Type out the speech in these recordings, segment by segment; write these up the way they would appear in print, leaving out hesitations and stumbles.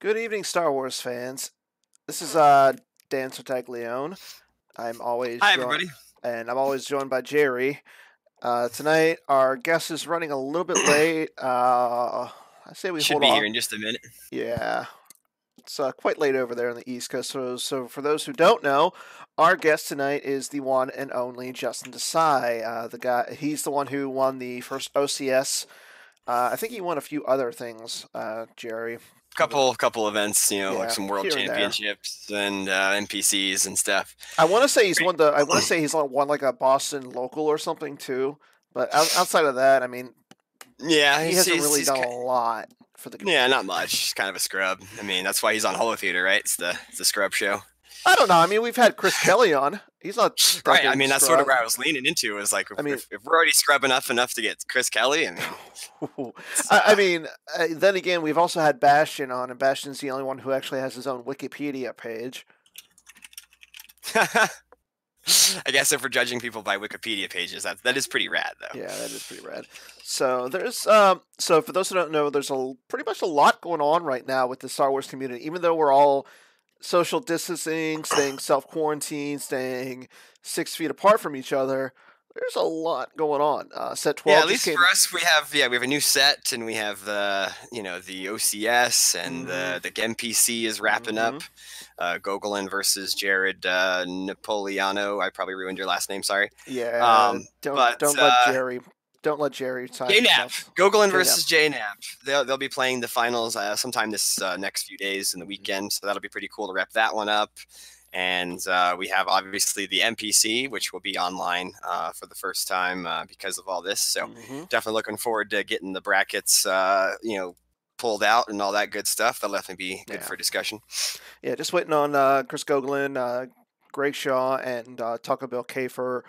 Good evening, Star Wars fans. This is Dan Sotaglione. I'm always Hi, joined, everybody. and I'm always joined by Jerry. Tonight, our guest is running a little bit late. I say we Should hold be off. here in just a minute. Yeah, it's quite late over there on the East Coast. So for those who don't know, our guest tonight is the one and only Justin Desai. The guy, he's the one who won the first OCS. I think he won a few other things, Jerry. Over the Couple events, like Yeah, some world here and there. championships and NPCs and stuff. I want to say he's won the. I want to say he's won like a Boston local or something too. But outside of that, I mean, Yeah, he hasn't really done a lot for the yeah, community. not much. He's kind of a scrub. I mean, that's why he's on Holotheatre, right? It's the scrub show. I don't know. I mean, we've had Chris Kelly on. He's not that Right. big I of a mean, that's sort of scrub. where I was leaning into. Is like I mean, if we're already scrubbing enough to get Chris Kelly, I mean, I mean, then again, we've also had Bastion on, and Bastion's the only one who actually has his own Wikipedia page. I guess if we're judging people by Wikipedia pages, that is pretty rad, though. Yeah, that is pretty rad. So there's so for those who don't know, there's pretty much a lot going on right now with the Star Wars community. Even though we're all social distancing, staying self quarantined, staying 6 feet apart from each other, there's a lot going on. Set 12 Yeah, at just least for us, we have a new set, and we have the OCS, and the NPC is wrapping up. Gogolin versus Jared Napoleano. I probably ruined your last name. Sorry. Yeah, don't let Jerry sign JNAP. Gogolin versus JNAP. They'll be playing the finals sometime this next few days in the weekend, so that'll be pretty cool to wrap that one up. And we have obviously the NPC, which will be online for the first time because of all this. So definitely looking forward to getting the brackets, pulled out and all that good stuff. That'll definitely be good for discussion. Yeah, just waiting on Chris Gogolin, Greg Shaw, and Taco Bill Kafer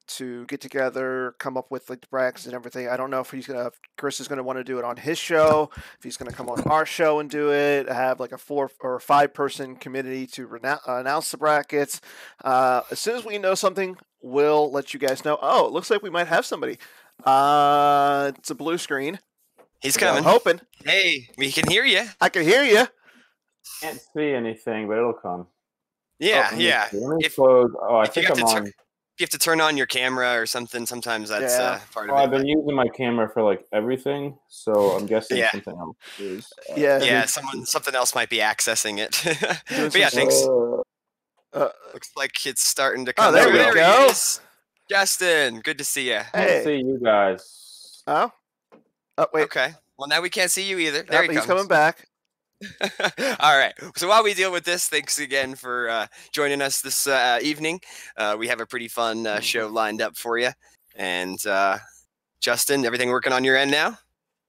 to get together, come up with like the brackets and everything. I don't know if Chris is gonna want to do it on his show, if he's gonna come on our show and do it, have like a 4 or 5 person committee to announce the brackets. As soon as we know something, we'll let you guys know. Oh, it looks like we might have somebody. It's a blue screen. He's coming. I'm hoping. Hey, we can hear you. I can hear you. Can't see anything, but it'll come. Yeah, yeah. If you have to turn on your camera or something, sometimes that's part of it. I've been using my camera for like everything, so I'm guessing something else is. Something else might be accessing it. But yeah, thanks. Looks like it's starting to come. Oh, there we go. Justin, good to see you. I can't see you guys. Oh, wait. Okay. Well, now we can't see you either. He's coming back. All right. So while we deal with this, thanks again for joining us this evening. We have a pretty fun show lined up for you. And Justin, everything working on your end now?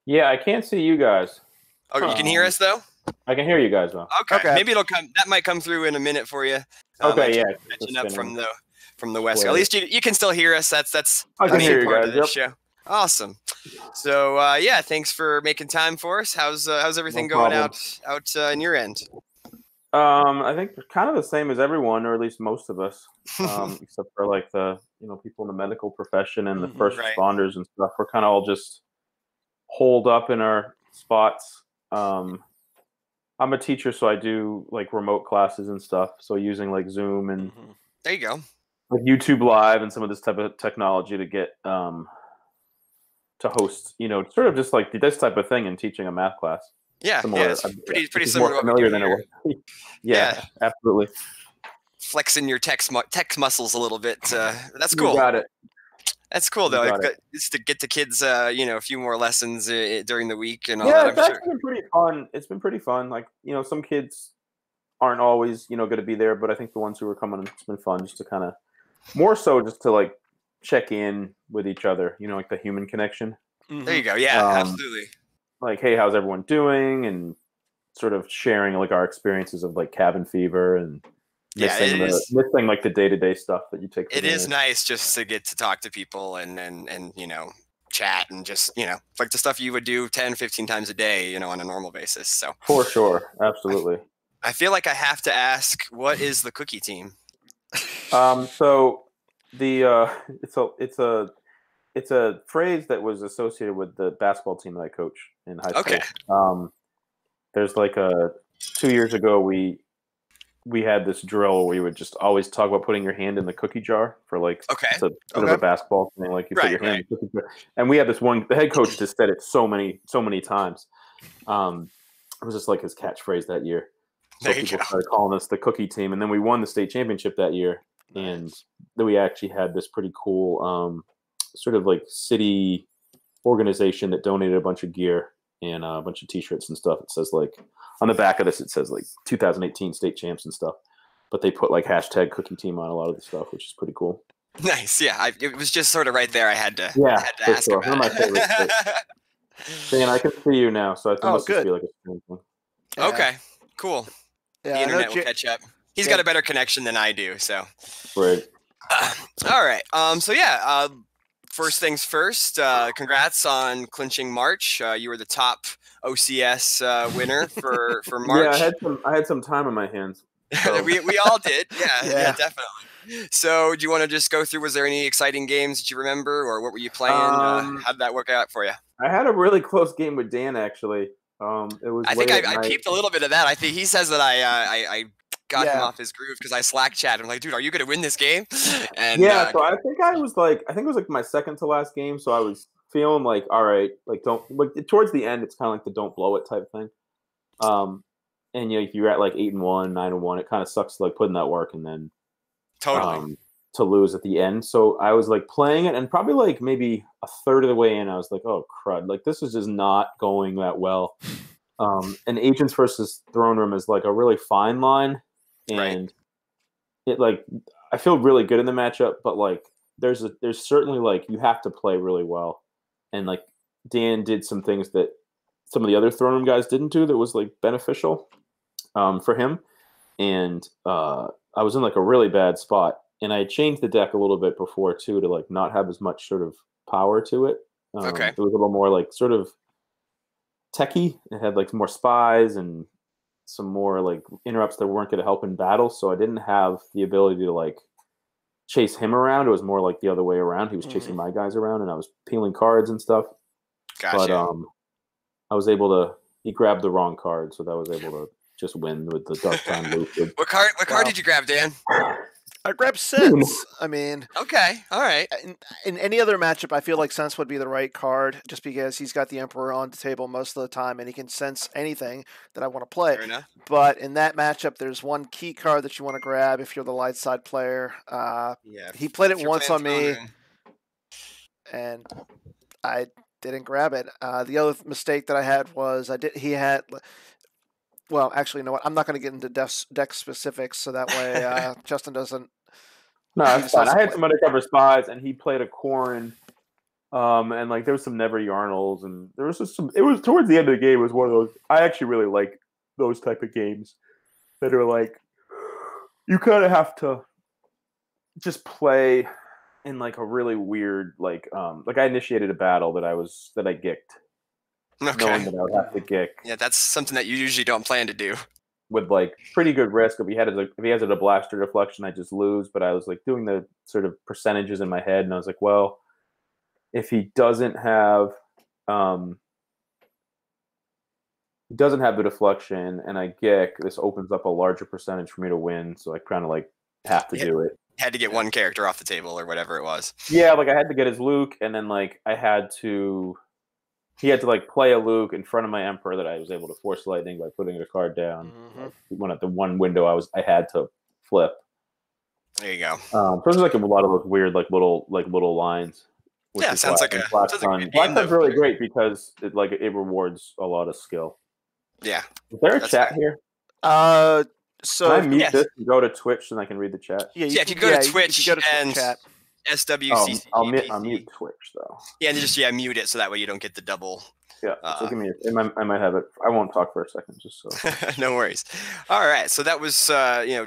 Yeah, I can't see you guys. Oh, you can hear us though? I can hear you guys though. Okay. Maybe it'll come. That might come through in a minute for you. Okay. Catching up from the west. At least you can still hear us. That's I can hear you guys. Of this show. Awesome. So thanks for making time for us. How's everything going out in your end? I think kind of the same as everyone, or at least most of us, except for like the people in the medical profession and the first responders and stuff. We're kind of all just holed up in our spots. I'm a teacher, so I do like remote classes and stuff. So using like Zoom and there you go, like YouTube Live and some of this type of technology to get to host, sort of just like this type of thing in teaching a math class. Yeah, it's pretty similar. More familiar than it was. yeah, absolutely. Flexing your tech muscles a little bit. That's cool. You got it. That's cool though. Just to get the kids, a few more lessons during the week and all that. Yeah, it's been pretty fun. It's been pretty fun. Like some kids aren't always going to be there, but I think the ones who are coming, it's been fun just to kind of more so just to like check in with each other, like the human connection. There you go. Yeah, absolutely. Like, hey, how's everyone doing? And sort of sharing like our experiences of like cabin fever and missing like the day-to-day stuff that you take. It is nice just to get to talk to people and chat and just, like the stuff you would do 10, 15 times a day, on a normal basis. So for sure. Absolutely. I feel like I have to ask, what is the cookie team? So the it's a phrase that was associated with the basketball team that I coach in high school. Okay. there's like 2 years ago we had this drill where we would just always talk about putting your hand in the cookie jar for like it's a bit of a basketball thing, like you put your hand in the cookie jar. And we had this one. The head coach just said it so many times. It was just like his catchphrase that year. So people started calling us the cookie team, and then we won the state championship that year. And then we actually had this pretty cool sort of like city organization that donated a bunch of gear and a bunch of T-shirts and stuff. It says like on the back of this, it says like 2018 state champs and stuff. But they put like hashtag cookie team on a lot of the stuff, which is pretty cool. Nice, yeah. It was just sort of right there. I had to ask sure. about One of my favorites. Dan, I can see you now, so I think it must just be like a strange one. Yeah. Okay, cool. Yeah, the internet will catch up. He's got a better connection than I do, so. Right. All right. So yeah. First things first. Congrats on clinching March. You were the top OCS winner for March. Yeah, I had some time on my hands. So. we all did. Yeah, definitely. So, do you want to just go through? Was there any exciting games that you remember, or what were you playing? How did that work out for you? I had a really close game with Dan, actually. It was. I think I peeped a little bit of that. I think he says that I got him off his groove because I Slack chatted. I'm like, dude, are you going to win this game? And so I think it was like my second to last game. So I was feeling like, all right, like towards the end, it's kind of like the don't blow it type thing. And if you're at like 8-1, 9-1, it kind of sucks to like put in that work and then to lose at the end. So I was like playing it, and probably like maybe a third of the way in, I was like, oh crud, like this is just not going that well. And Agents versus Throne Room is like a really fine line, and it like I feel really good in the matchup, but like there's certainly like you have to play really well, and like Dan did some things that some of the other Throne Room guys didn't do that was like beneficial for him, and I was in like a really bad spot, and I changed the deck a little bit before too to like not have as much sort of power to it. It was a little more like sort of techie. It had like more spies and some more like interrupts that weren't going to help in battle. So I didn't have the ability to like chase him around. It was more like the other way around. He was chasing my guys around, and I was peeling cards and stuff. Gotcha. But I was able to. He grabbed the wrong card, so that was able to just win with the Dark Time loop. What card did you grab, Dan? I grabbed Sense. I mean, okay, all right. In any other matchup, I feel like Sense would be the right card, just because he's got the Emperor on the table most of the time, and he can sense anything that I want to play. Fair enough. But in that matchup, there's one key card that you want to grab if you're the light side player. He played it once on me, and I didn't grab it. The other mistake that I had was well, actually, you know what? I'm not going to get into deck specifics, so that way Justin doesn't. No, that's fine. I had some undercover spies, and he played a Corrin, and like there was some Never Yarnals, and there was just some. It was towards the end of the game. It was one of those. I actually really like those type of games that are like you kind of have to just play in like a really weird like I initiated a battle that I gicked. Okay. Knowing that I would have to gick. Yeah, that's something that you usually don't plan to do. With like pretty good risk. If he has a blaster deflection, I just lose. But I was like doing the sort of percentages in my head, and I was like, well, if he doesn't have the deflection and I gick, this opens up a larger percentage for me to win. So I kind of like have to do it. Had to get one character off the table or whatever it was. Yeah, like I had to get his Luke, and then like he had to like play a Luke in front of my Emperor that I was able to force lightning by putting a card down. At the one window I had to flip. There you go. So there's like a lot of those weird like little lines. Yeah, sounds like a Black Sun's really great because it rewards a lot of skill. Yeah. Is there a chat here? So can I mute this and go to Twitch and I can read the chat? Yeah, if you go to Twitch and chat. SWCC. I'll mute Twitch though. Yeah, and just mute it so that way you don't get the double. Yeah, so give me. I might have it. I won't talk for a second, just so. No worries. All right, so that was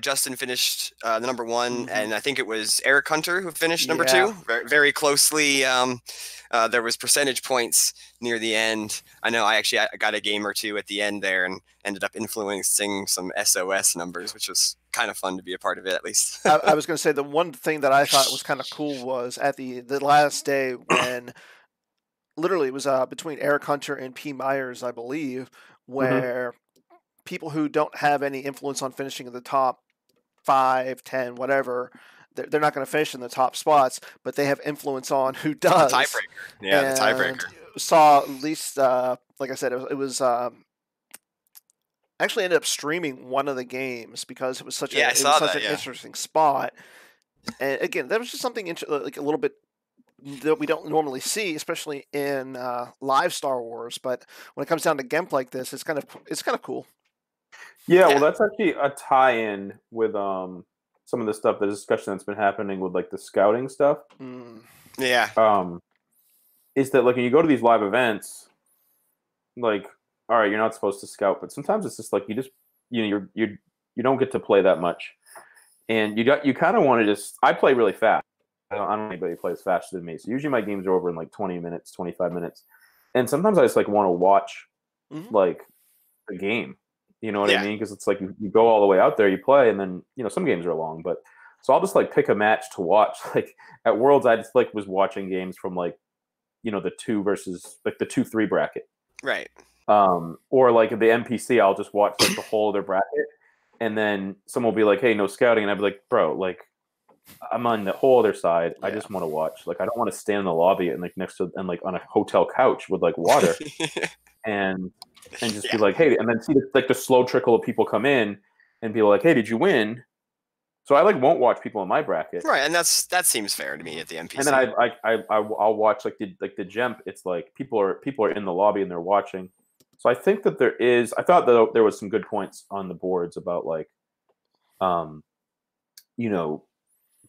Justin finished the number one, and I think it was Eric Hunter who finished number two, very, very closely. There was percentage points near the end. I know I got a game or two at the end there, and ended up influencing some SOS numbers, which was kind of fun to be a part of it at least. I was going to say the one thing that I thought was kind of cool was at the last day when. Literally, it was between Eric Hunter and P. Myers, I believe, where people who don't have any influence on finishing in the top 5, 10, whatever, they're not going to finish in the top spots, but they have influence on who does. The tiebreaker. Yeah, the tiebreaker. Saw at least, like I said, it was actually ended up streaming one of the games because it was such an interesting spot. And again, that was just something like a little bit that we don't normally see, especially in live Star Wars. But when it comes down to gameplay like this, it's kind of cool. Yeah, well, that's actually a tie-in with some of the stuff, the discussion that's been happening with like the scouting stuff. Yeah. Is that like when you go to these live events, like, all right, you're not supposed to scout, but sometimes it's just like you don't get to play that much, and you kind of want to just. I play really fast. I don't know anybody who plays faster than me, so usually my games are over in like 20 minutes, 25 minutes, and sometimes I just like want to watch like the game. You know what I mean? Because it's like you go all the way out there, you play, and then some games are long, but so I'll just like pick a match to watch. Like at Worlds, I just like was watching games from like the 2 versus like the 2-3 bracket, right? Or like the NPC, I'll just watch like the whole of their bracket, and then someone will be like, "Hey, no scouting," and I'd be like, "Bro, like I'm on the whole other side. I just want to watch. Like I don't want to stand in the lobby and like next to and like on a hotel couch with like water and just be like, hey, and then see the slow trickle of people come in and be like, hey, did you win? So I like won't watch people in my bracket, right? And that seems fair to me at the NPC. And then I'll watch like the Gemp. It's like people are in the lobby and they're watching. So I think that I thought that there was some good points on the boards about like,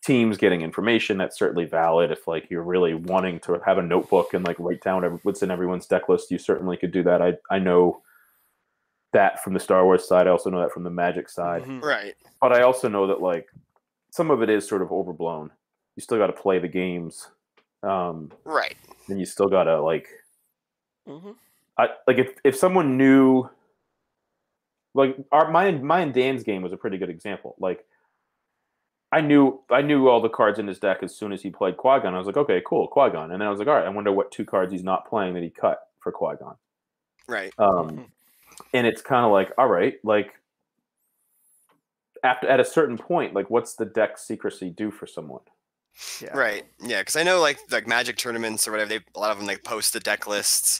teams getting information. That's certainly valid. If like you're really wanting to have a notebook and like write down what's in everyone's deck list, you certainly could do that. I know that from the Star Wars side. I also know that from the Magic side. Right. But I also know that like some of it is sort of overblown. You still got to play the games. Right. And you still got to like, if someone knew, like my and Dan's game was a pretty good example. Like, I knew all the cards in his deck as soon as he played Qui-Gon. I was like, okay, cool, Qui-Gon. And then I was like, all right, I wonder what 2 cards he's not playing that he cut for Qui-Gon. Right. And it's kind of like, all right, like at a certain point, like what's the deck secrecy do for someone? Yeah. Right. Yeah, because I know like Magic tournaments or whatever, a lot of them like post the deck lists,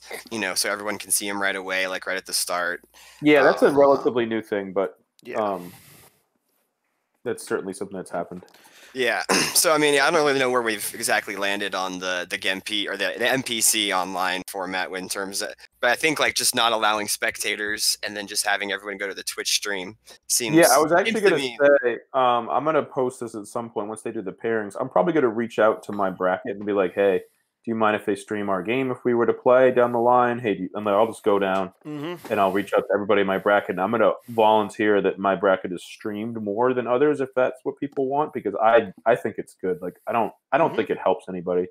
so everyone can see them right away, like right at the start. Yeah, that's a relatively new thing, but that's certainly something that's happened. Yeah. So I mean, I don't really know where we've exactly landed on the GMP or the NPC online format in terms of, but I think like just not allowing spectators and then just having everyone go to the Twitch stream seems. Yeah, I was actually going to say I'm going to post this at some point once they do the pairings. I'm probably going to reach out to my bracket and be like, hey, do you mind if they stream our game if we were to play down the line? Hey, and I'll just go down and I'll reach out to everybody in my bracket. And I'm going to volunteer that my bracket is streamed more than others if that's what people want, because I think it's good. Like I don't think it helps anybody.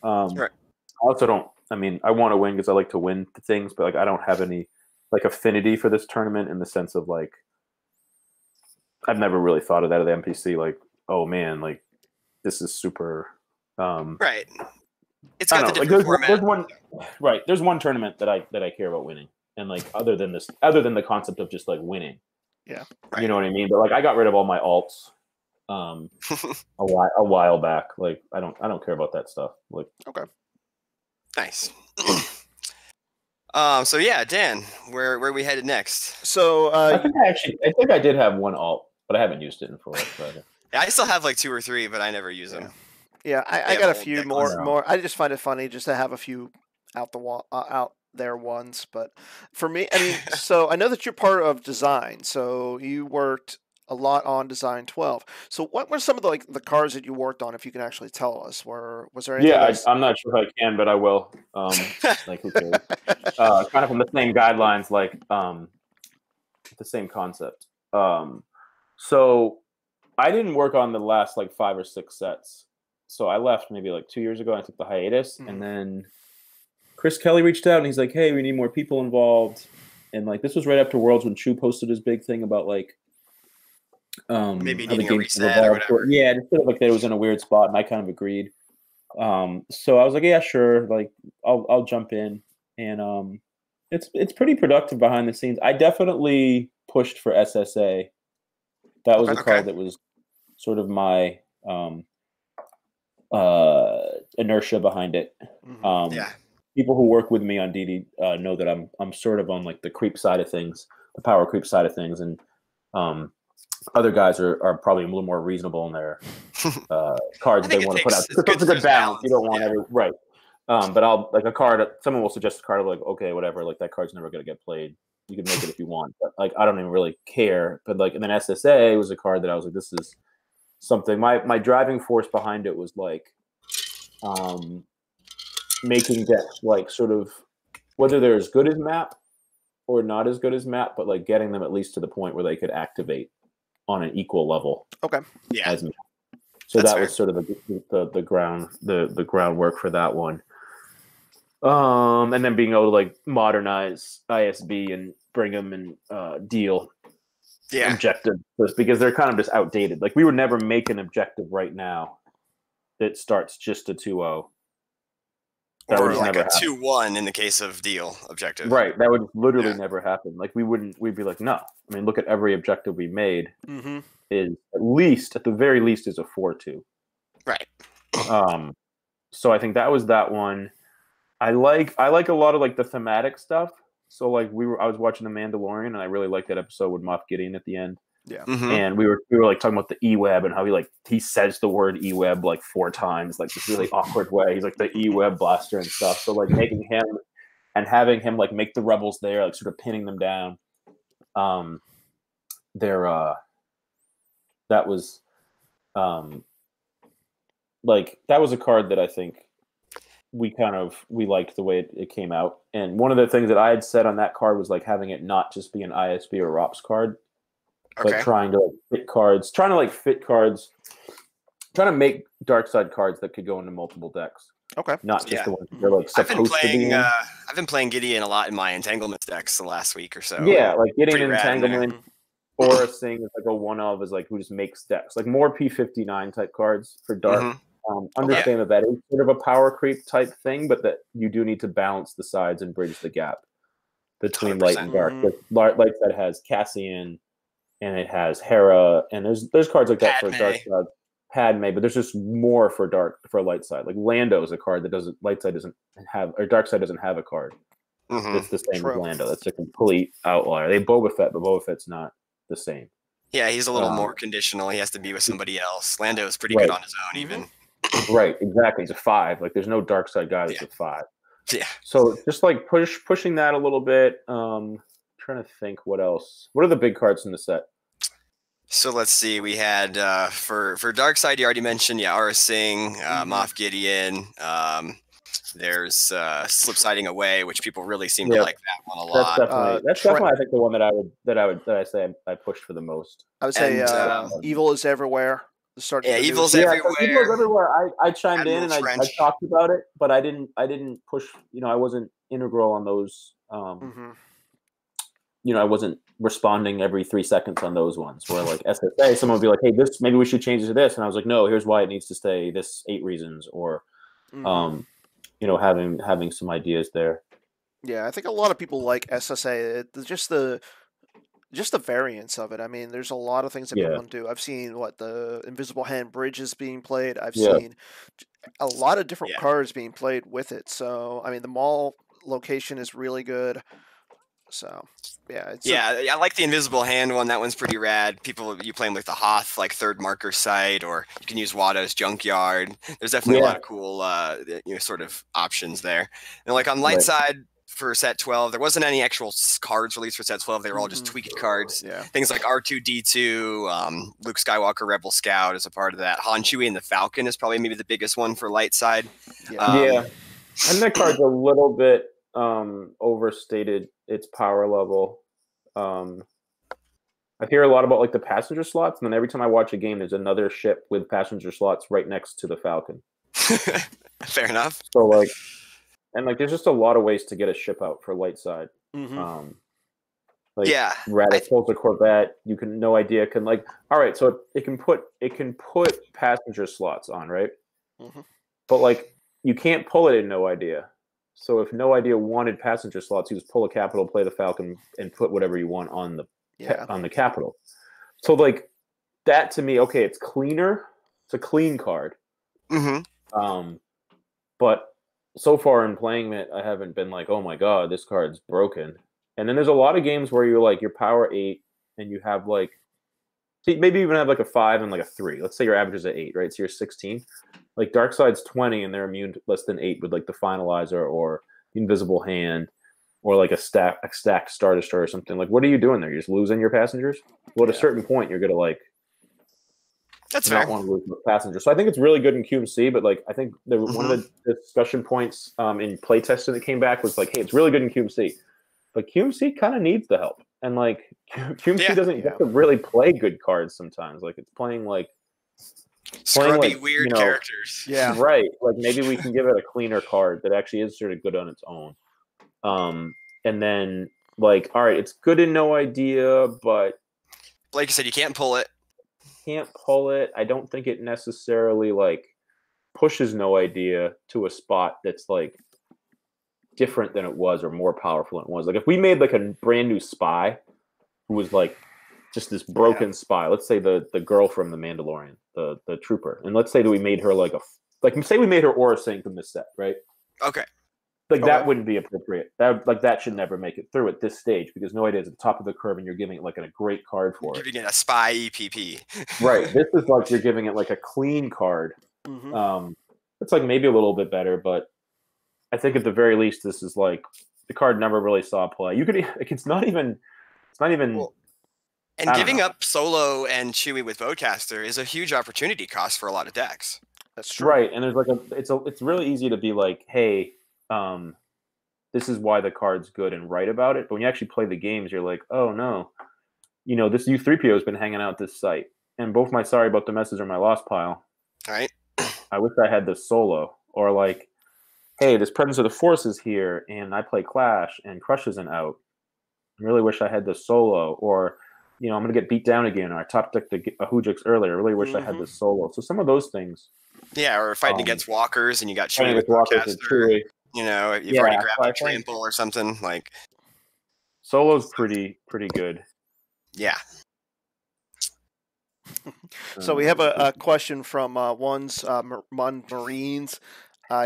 Right. I also don't. I mean, I want to win because I like to win things, but like I don't have any like affinity for this tournament in the sense of like I've never really thought of that at the NPC. Like, oh man, like this is super. Right. It's got the different format. There's one tournament that I care about winning, and like other than the concept of just like winning. Yeah. Right. You know what I mean? But like I got rid of all my alts a while back. Like I don't care about that stuff. Like okay. Nice. So yeah, Dan, where we headed next? So I think I did have one alt, but I haven't used it in full. Yeah, I still have like 2 or 3, but I never use them. Yeah, I got a few more. I just find it funny just to have a few out there ones. But for me, I mean, so I know that you're part of design. So you worked a lot on Design 12. So what were some of the cards that you worked on? If you can actually tell us, was there anything? Yeah, I'm not sure if I can, but I will. Like who cares? Kind of from the same guidelines, like the same concept. So I didn't work on the last like 5 or 6 sets. So I left maybe like 2 years ago. And I took the hiatus, and then Chris Kelly reached out and he's like, "Hey, we need more people involved." And like this was right after Worlds when Chu posted his big thing about like maybe needing a reset or whatever. Yeah, just sort of like that it was in a weird spot, and I kind of agreed. So I was like, "Yeah, sure. Like I'll jump in," and it's pretty productive behind the scenes. I definitely pushed for SSA. That was a card that was sort of my inertia behind it. People who work with me on DD know that I'm sort of on like the creep side of things, the power creep side of things, and other guys are probably a little more reasonable in their cards they want to put out. It's a good balance. You don't want right. But I'll like a card. Someone will suggest a card like, okay, whatever. Like that card's never going to get played. You can make it if you want, but like I don't even really care. But like, and then SSA was a card that I was like, this is something. My driving force behind it was like, making decks like sort of whether they're as good as map or not as good as map, but like getting them at least to the point where they could activate on an equal level. Okay. Yeah. As map. So that was sort of the groundwork for that one. And then being able to like modernize ISB and bring them and deal objectives because they're kind of just outdated. Like we would never make an objective right now that starts just a 2-0. That or like a 2-1 in the case of deal objective. Right. That would literally never happen. Like we'd be like, no. I mean, look at every objective we made is at the very least is a 4-2. Right. So I think that was that one. I like a lot of like the thematic stuff. So like I was watching The Mandalorian and I really liked that episode with Moff Gideon at the end. Yeah. And we were like talking about the E-Web and how he says the word E-Web like 4 times, like this really awkward way. He's like the E-Web blaster and stuff. So like making him and having him like make the rebels there, like sort of pinning them down. That was that was a card that I think we liked the way it came out. And one of the things that I had said on that card was like having it not just be an ISB or ROPS card, but trying to fit cards, trying to make dark side cards that could go into multiple decks. Okay. Not just the ones that they're like supposed to be in. I've been playing Gideon a lot in my entanglement decks the last week or so. Yeah, like getting an entanglement or a thing is like a one of is like who just makes decks. Like more P59 type cards for dark. Understand that is sort of a power creep type thing, but that you do need to balance the sides and bridge the gap between light and dark. Like light side has Cassian and it has Hera, and there's cards like that for dark side. Padme, but there's just more for light side. Like Lando is a card that light side doesn't have, or dark side doesn't have a card. It's the same as Lando. That's a complete outlier. They have Boba Fett, but Boba Fett's not the same. Yeah, he's a little more conditional. He has to be with somebody else. Lando is pretty good on his own, even. Right, exactly. He's a 5. Like there's no dark side guy that's a 5. Yeah. So just like pushing that a little bit. Trying to think what else. What are the big cards in the set? So let's see. We had for dark side, you already mentioned, Aura Singh, Moff Gideon. There's Slip Siding Away, which people really seem to like that one a lot. That's definitely I think the one that I say I pushed for the most. I would say Evil is Everywhere. Evil's Everywhere. Evil's Everywhere. I chimed in and I talked about it, but I didn't push. I wasn't integral on those. I wasn't responding every 3 seconds on those ones. Where like SSA, someone would be like, "Hey, this maybe we should change it to this," and I was like, "No, here's why it needs to stay. This 8 reasons," or having some ideas there. Yeah, I think a lot of people like SSA. Just the variance of it. I mean, there's a lot of things that people want to do. I've seen the Invisible Hand Bridge is being played. I've seen a lot of different cards being played with it. So, I mean, the mall location is really good. So, I like the Invisible Hand one. That one's pretty rad. You play them with the Hoth, like third marker site, or you can use Watto's Junkyard. There's definitely a lot of cool, sort of options there. And like on light side for set 12, there wasn't any actual cards released for set 12. They were all just tweaked cards. Yeah. Things like R2D2, Luke Skywalker Rebel Scout is a part of that. Han Chewie and the Falcon is probably maybe the biggest one for light side. And that card's a little bit overstated its power level. I hear a lot about like the passenger slots, and then every time I watch a game, there's another ship with passenger slots right next to the Falcon. Fair enough. So like, and like, there's just a lot of ways to get a ship out for light side. Radic pulls a Corvette. You can all right. So it can put passenger slots on, right? But like, you can't pull it in No Idea. So if No Idea wanted passenger slots, you just pull a capital, play the Falcon, and put whatever you want on on the capital. So like that to me, okay, it's cleaner. It's a clean card. But so far in playing it, I haven't been like, oh my god, this card's broken. And then there's a lot of games where you're like, you're power 8 and you have like, maybe even have like a 5 and like a 3. Let's say your average is at 8, right? So you're 16. Like Darkside's 20 and they're immune to less than 8 with like the Finalizer or the Invisible Hand or like a stacked Star Destroyer or something. Like, what are you doing there? You're just losing your passengers? Well, at a certain point, you're going to like, that's not fair. want to lose the passenger. So I think it's really good in QMC, but like I think one of the discussion points in playtesting that came back was like, hey, it's really good in QMC, but QMC kind of needs the help, and like QMC doesn't get to really play good cards sometimes. Like it's playing scrubby weird characters. Yeah, right. Like maybe we can give it a cleaner card that actually is sort of good on its own. And then like, all right, it's good in No Idea, but like you said, you can't pull it. I don't think it necessarily like pushes No Idea to a spot that's like different than it was or more powerful than it was. Like if we made like a brand new spy who was like just this broken spy, let's say the girl from The Mandalorian, the trooper, and let's say that we made her like say we made her Aura Sync from this set, right? Okay. Like that wouldn't be appropriate. That should never make it through at this stage because No Idea is at the top of the curve and you're giving it like a great card for it. Giving it a spy EPP. Right. This is like you're giving it like a clean card. It's like maybe a little bit better, but I think at the very least this is like the card never really saw play. You could like it's not even well, and giving up Solo and Chewie with Votecaster is a huge opportunity cost for a lot of decks. That's true. Right. And there's like it's really easy to be like, hey, this is why the card's good and write about it. But when you actually play the games, you're like, oh no, this U3PO has been hanging out at this site. And both my sorry about the message or my lost pile. All right. I wish I had this Solo. Or like, hey, this Presence of the Force is here and I play Clash and Crush isn't out. I really wish I had this Solo. Or, I'm going to get beat down again. Or I top decked a Hujix earlier. I really wish I had this Solo. So some of those things. Yeah, or fighting against walkers and you got Chewie with Votecaster. You've already grabbed a trample or something like. Solo's pretty good. Yeah. So we have a question from Marines.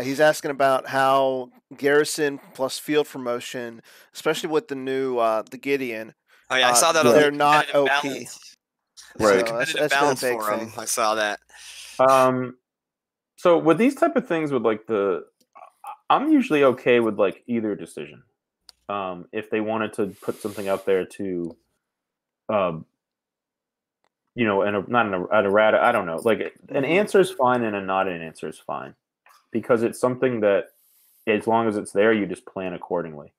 He's asking about how Garrison plus field promotion, especially with the new the Gideon. Oh yeah, I saw that. They're not OP. Balance. Right. So that's been a big for thing. I saw that. So with these type of things, with like I'm usually okay with like either decision. If they wanted to put something out there to, not an errata, I don't know. Like an answer is fine and a not an answer is fine, because it's something that as long as it's there, you just plan accordingly.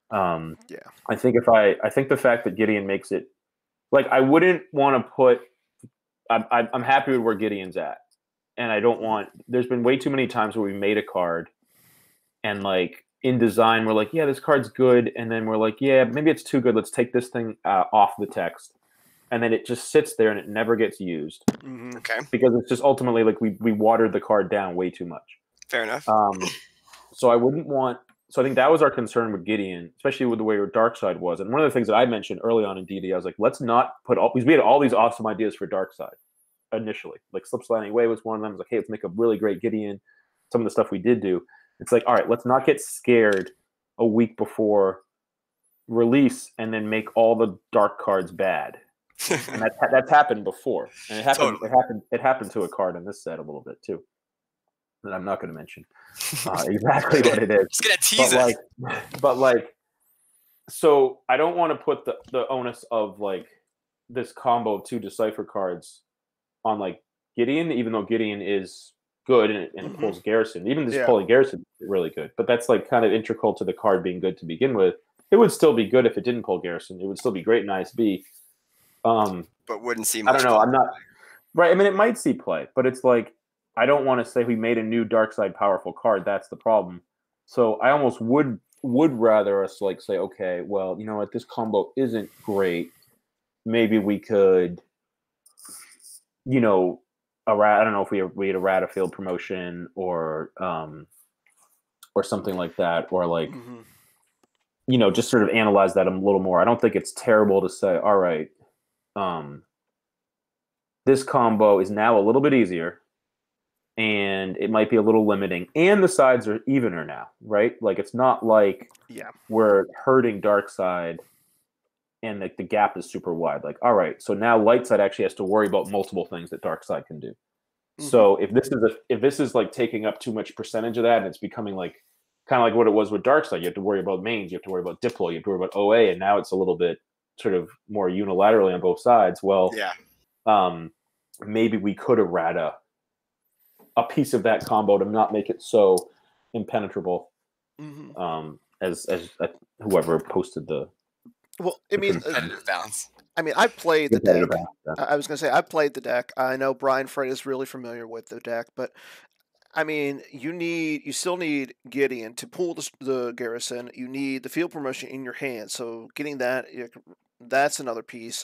I think I think the fact that Gideon makes it, like I wouldn't want to put. I'm happy with where Gideon's at, and I don't want. There's been way too many times where we made a card. And like in design, we're like, yeah, this card's good. And then we're like, yeah, maybe it's too good. Let's take this thing off the text. And then it just sits there and it never gets used. Okay. Because it's just ultimately like we watered the card down way too much. Fair enough. So I wouldn't want. So I think that was our concern with Gideon, especially with the way your Darkside was. And one of the things that I mentioned early on in DD, I was like, let's not put all, because we had all these awesome ideas for Darkside initially. Like Slip Sliding Away was one of them. I was like, hey, let's make a really great Gideon. Some of the stuff we did do. It's like, all right, let's not get scared a week before release and then make all the dark cards bad. And that's happened before, and it happened. Totally. It happened to a card in this set a little bit too. That I'm not going to mention exactly what it is. Just gonna tease it. But like, so I don't want to put the onus of like this combo of 2 Decipher cards on like Gideon, even though Gideon is good and it pulls Garrison. Even this pulling Garrison is really good, but that's like kind of integral to the card being good to begin with. It would still be good if it didn't pull Garrison. It would still be great in ISB. But wouldn't see much. I don't know. I'm not right. I mean, it might see play, but it's like I don't want to say we made a new dark side powerful card. That's the problem. So I almost would rather us like say, okay, well, you know what, this combo isn't great. Maybe we could, I don't know if we had a Rata field promotion or something like that, or like just sort of analyze that a little more. I don't think it's terrible to say, all right, this combo is now a little bit easier, and it might be a little limiting, and the sides are evener now, right? Like, it's not like we're hurting dark side and the gap is super wide. Like, all right, so now light side actually has to worry about multiple things that dark side can do. So if this is like taking up too much percentage of that, and it's becoming like kind of like what it was with dark side, you have to worry about mains, you have to worry about diplo, you have to worry about OA, and now it's a little bit sort of more unilaterally on both sides. Well, maybe we could have had a piece of that combo to not make it so impenetrable. As whoever posted the competitive balance. I mean, I played the deck. I was going to say, I played the deck. I know Brian Fred is really familiar with the deck, but I mean, you still need Gideon to pull the garrison. You need the field promotion in your hand. So getting that's another piece.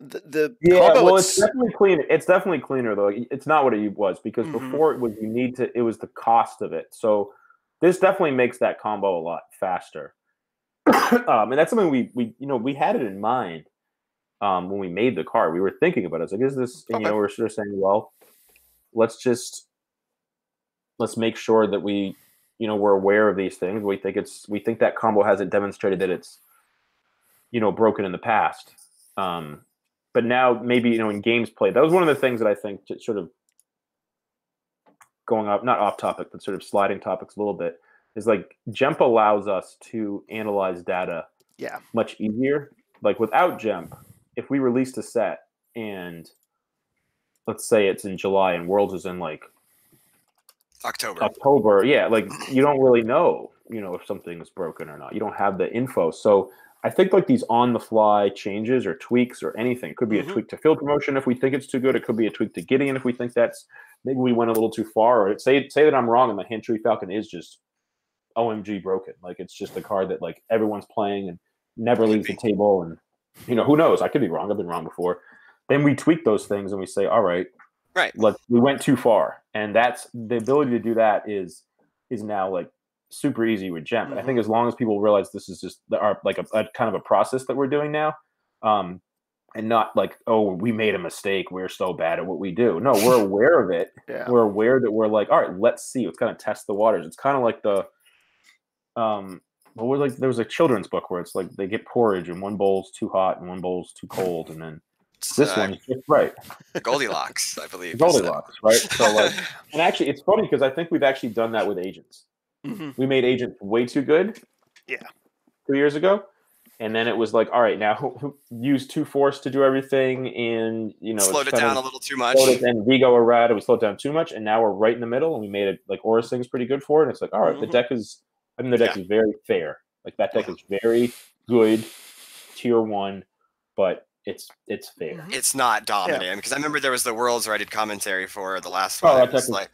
Well, it's definitely cleaner. It's definitely cleaner though. It's not what it was, because before it was it was the cost of it. So this definitely makes that combo a lot faster. And that's something we had it in mind when we made the card. We were thinking about it. It's like, is this? And, we're sort of saying, well, let's make sure that we're aware of these things. We think that combo hasn't demonstrated that it's broken in the past. But now maybe in games played, that was one of the things that I think, sort of going up, not off topic, but sort of sliding topics a little bit, is like Jemp allows us to analyze data much easier. Like without Jemp, if we released a set and let's say it's in July and Worlds is in like October, like you don't really know, if something is broken or not. You don't have the info. So I think like these on the fly changes or tweaks or anything, it could be a tweak to field promotion if we think it's too good. It could be a tweak to Gideon if we think maybe we went a little too far, or say that I'm wrong and the Hint Tree Falcon is just OMG broken. Like it's just a card that like everyone's playing and never leaves the table, and who knows? I could be wrong. I've been wrong before. Then we tweak those things and we say, all right, we went too far, and that's the ability to do that is now like super easy with Gem. And I think as long as people realize this is just like a kind of a process that we're doing now, and not like, oh, we made a mistake, we're so bad at what we do. No, we're aware of it. We're aware that we're like, all right, let's see. Let's kind of test the waters. It's kind of like the there was a children's book where it's like they get porridge and one bowl's too hot and one bowl's too cold, and then this one's just right. Goldilocks, I believe. Goldilocks, right? So like, and actually, it's funny because I think we've actually done that with agents. We made agents way too good. 2 years ago, and then it was like, all right, now use 2 force to do everything, and slowed it down a little too much. And Vigo errata, we slowed down too much, and now we're right in the middle, and we made it like Aura Sing's pretty good for it. And it's like, all right, the deck is very fair. Like that deck is very good, tier 1, but it's fair. It's not dominant, because I remember there was the Worlds where I did commentary for the last one. It was like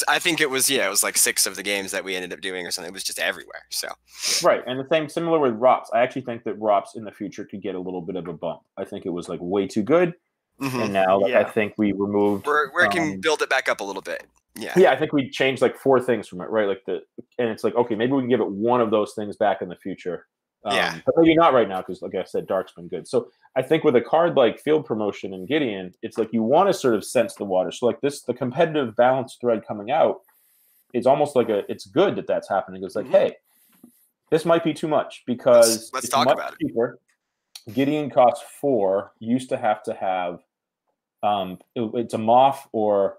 I think it was like 6 of the games that we ended up doing or something. It was just everywhere. So right, and the same similar with Rops. I actually think that Rops in the future could get a little bit of a bump. I think it was like way too good, and now I think we removed where it can build it back up a little bit. Yeah, I think we changed like 4 things from it, right? Like and it's like, okay, maybe we can give it one of those things back in the future. But maybe not right now, because like I said, Dark's been good. So I think with a card like Field Promotion and Gideon, it's like you want to sort of sense the water. So like the competitive balance thread coming out is almost like it's good that that's happening. It's like, hey, this might be too much, because let's talk about cheaper. Gideon costs 4. You used to have it's a Moff or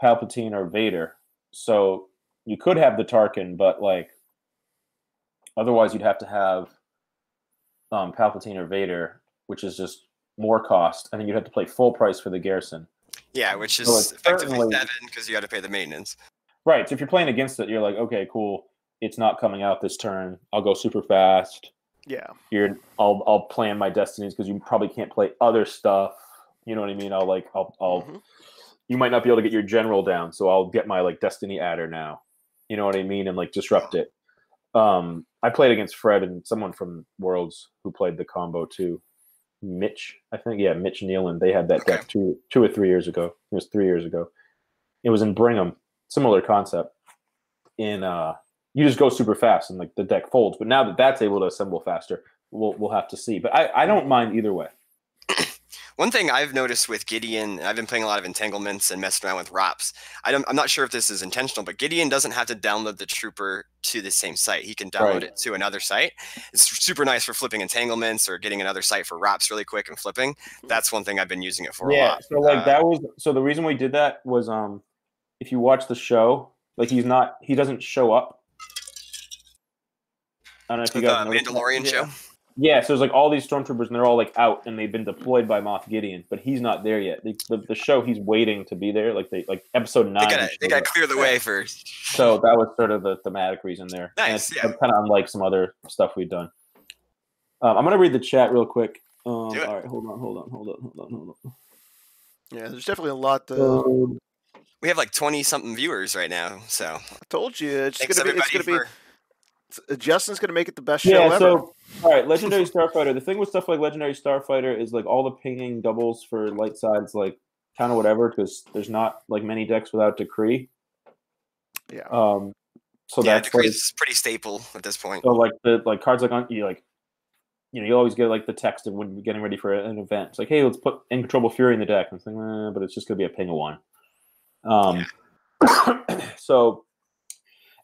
Palpatine or Vader. So you could have the Tarkin, but like otherwise you'd have to have Palpatine or Vader, which is just more cost, and then you'd have to play full price for the garrison. Yeah, which is effectively 7 because you got to pay the maintenance. Right. So if you're playing against it, you're like, okay, cool. It's not coming out this turn. I'll go super fast. Yeah. I'll plan my destinies because you probably can't play other stuff. You know what I mean? You might not be able to get your general down, so I'll get my like destiny adder now. You know what I mean? And like disrupt it. I played against Fred and someone from Worlds who played the combo too. Mitch, I think. Yeah, Mitch Nealon. They had that deck 2 or 3 years ago. It was 3 years ago. It was in Brigham. Similar concept. you just go super fast and like the deck folds. But now that that's able to assemble faster, we'll have to see. But I don't mind either way. One thing I've noticed with Gideon, I've been playing a lot of entanglements and messing around with ROPs. I'm not sure if this is intentional, but Gideon doesn't have to download the trooper to the same site. He can download it to another site. It's super nice for flipping entanglements or getting another site for ROPs really quick and flipping. That's one thing I've been using it for a lot. So like the reason we did that was if you watch the show, like he doesn't show up. I don't know if you guys know the Mandalorian show. Yeah, so there's like all these stormtroopers and they're all like out and they've been deployed by Moff Gideon, but he's not there yet. The show he's waiting to be there. Like episode 9. They gotta clear the way first. So that was sort of the thematic reason there. Nice. And it's kind of unlike some other stuff we've done. I'm gonna read the chat real quick. All right, hold on. Yeah, there's definitely a lot. We have like 20-something viewers right now. So I told you, it's gonna be. Justin's going to make it the best show ever. So, all right, Legendary Starfighter. The thing with stuff like Legendary Starfighter is like all the pinging doubles for light sides, like kind of whatever, because there's not like many decks without Decree. Yeah. So that's Decree is pretty staple at this point. So like cards like you always get like the text of when you're getting ready for an event. It's like, hey, let's put Incontrollable Fury in the deck. And it's like, but it's just going to be a ping of 1. So.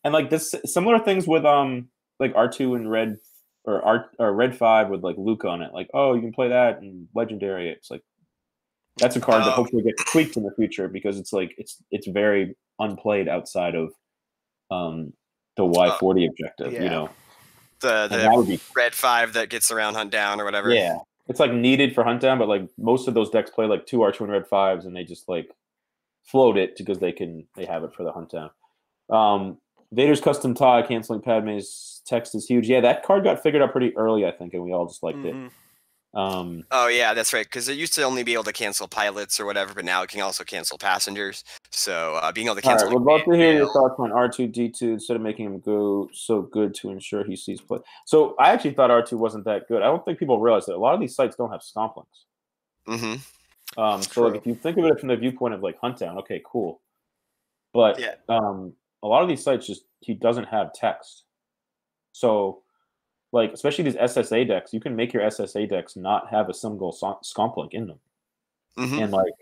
And like this, similar things with like R2 and Red or Red 5 with like Luke on it. Like, oh, you can play that and Legendary. It's like that's a card that hopefully gets tweaked in the future because it's like it's very unplayed outside of the Y40 objective. You know, the Red 5 that gets around Hunt Down or whatever. Yeah, it's like needed for Hunt Down, but like most of those decks play like 2 R2 and Red 5s, and they just like float it because they have it for the Hunt Down. Vader's Custom Tie canceling Padme's text is huge. Yeah, that card got figured out pretty early, I think, and we all just liked it. Oh yeah, that's right. Because it used to only be able to cancel pilots or whatever, but now it can also cancel passengers. So being able to cancel. All right, we'd love to hear your thoughts on R2D2 instead of making him go so good to ensure he sees play. So I actually thought R2 wasn't that good. I don't think people realize that a lot of these sites don't have Scomp links. So like if you think of it from the viewpoint of like Hunt Down, okay, cool, but a lot of these sites he doesn't have text. So like especially these SSA decks, you can make your SSA decks not have a single Scomp link in them. And like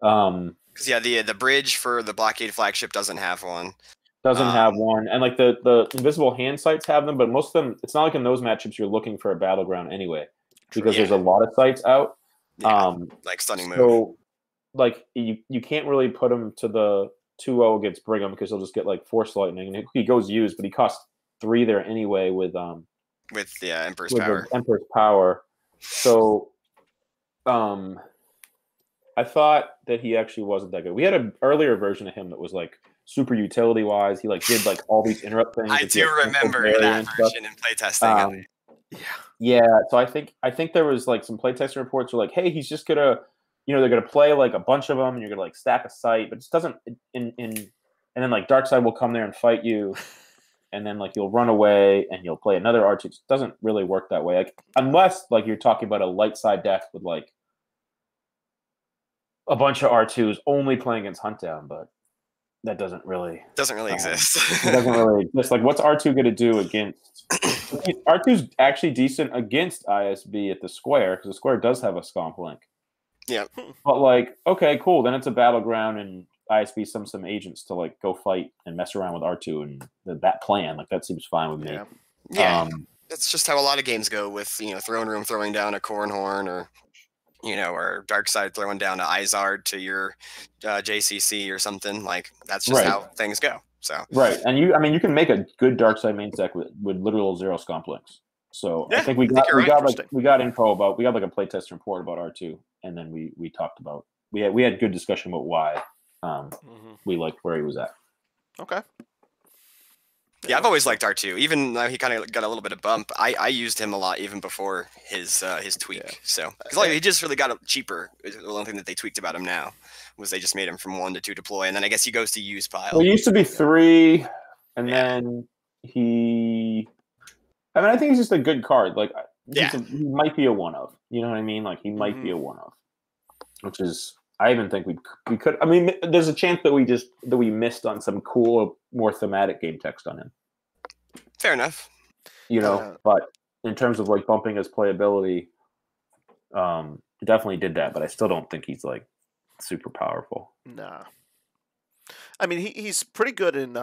because the bridge for the Blockade flagship doesn't have one. Have one. And like the invisible hand sites have them, but most of them, it's not like in those matchups you're looking for a battleground anyway. Because there's a lot of sites out. Like Stunning Move. So like you can't really put them to the 2-0 against Brigham because he'll just get like Force Lightning, and he goes used, but he costs 3 there anyway with Emperor's Power. Emperor's Power. So, I thought that he actually wasn't that good. We had an earlier version of him that was like super utility wise. He like did like all these interrupt things. I do remember that version in playtesting. So I think there was like some playtesting reports were like, hey, he's just gonna. They're going to play like a bunch of them and you're going to like stack a site, but it just doesn't and then like Darkseid will come there and fight you. And then like you'll run away and you'll play another R2. It doesn't really work that way. Like unless like you're talking about a light side deck with like a bunch of R2s only playing against Hunt Down, but that doesn't really exist. It doesn't really exist. Like what's R2 going to do against R2's actually decent against ISB at the square because the square does have a Scomp link. Yeah. But like, okay, cool. Then it's a battleground and ISB some agents to like go fight and mess around with R2 and that plan. Like that seems fine with me. Yeah. That's just how a lot of games go with, Throne Room throwing down a Cornhorn or or Darkseid throwing down an Izard to your JCC or something. Like that's just how things go. So and you can make a good Darkseid main deck with literal 0 Scomp links. So I think we got info about we got like a playtest report about R2, and then we talked about we had good discussion about why we liked where he was at. Okay. Yeah, I've always liked R2. Even though he kind of got a little bit of bump, I used him a lot even before his tweak. Yeah. So because he just really got cheaper. The only thing that they tweaked about him now was they just made him from 1 to 2 deploy, and then I guess he goes to use pile. Well, he used to be 3, and then he. I mean, I think he's just a good card. Like, he might be a one of. You know what I mean? Like, he might be a one of, which is I even think we could. I mean, there's a chance that we missed on some cool, more thematic game text on him. Fair enough. But in terms of like bumping his playability, he definitely did that. But I still don't think he's like super powerful. Nah. I mean, he's pretty good in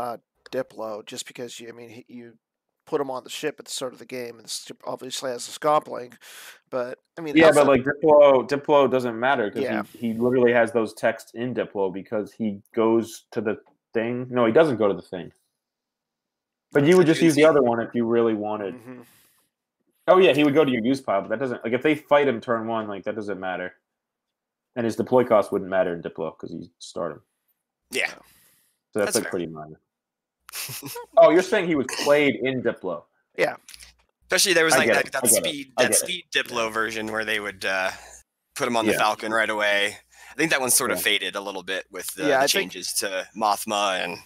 Diplo, just because you put him on the ship at the start of the game, and the ship obviously has a scomp link. But I mean, but like Diplo doesn't matter because he literally has those texts in Diplo because he goes to the thing. No, he doesn't go to the thing. But you would just use the other one if you really wanted. Mm-hmm. Oh yeah, he would go to your use pile, but that doesn't if they fight him turn 1, like that doesn't matter. And his deploy cost wouldn't matter in Diplo because you start him. Yeah. So that's like pretty minor. Oh, you're saying he was played in Diplo? Yeah. Especially there was that speed Diplo version where they would put him on the Falcon right away. I think that one sort of faded a little bit with the changes to Mothma and.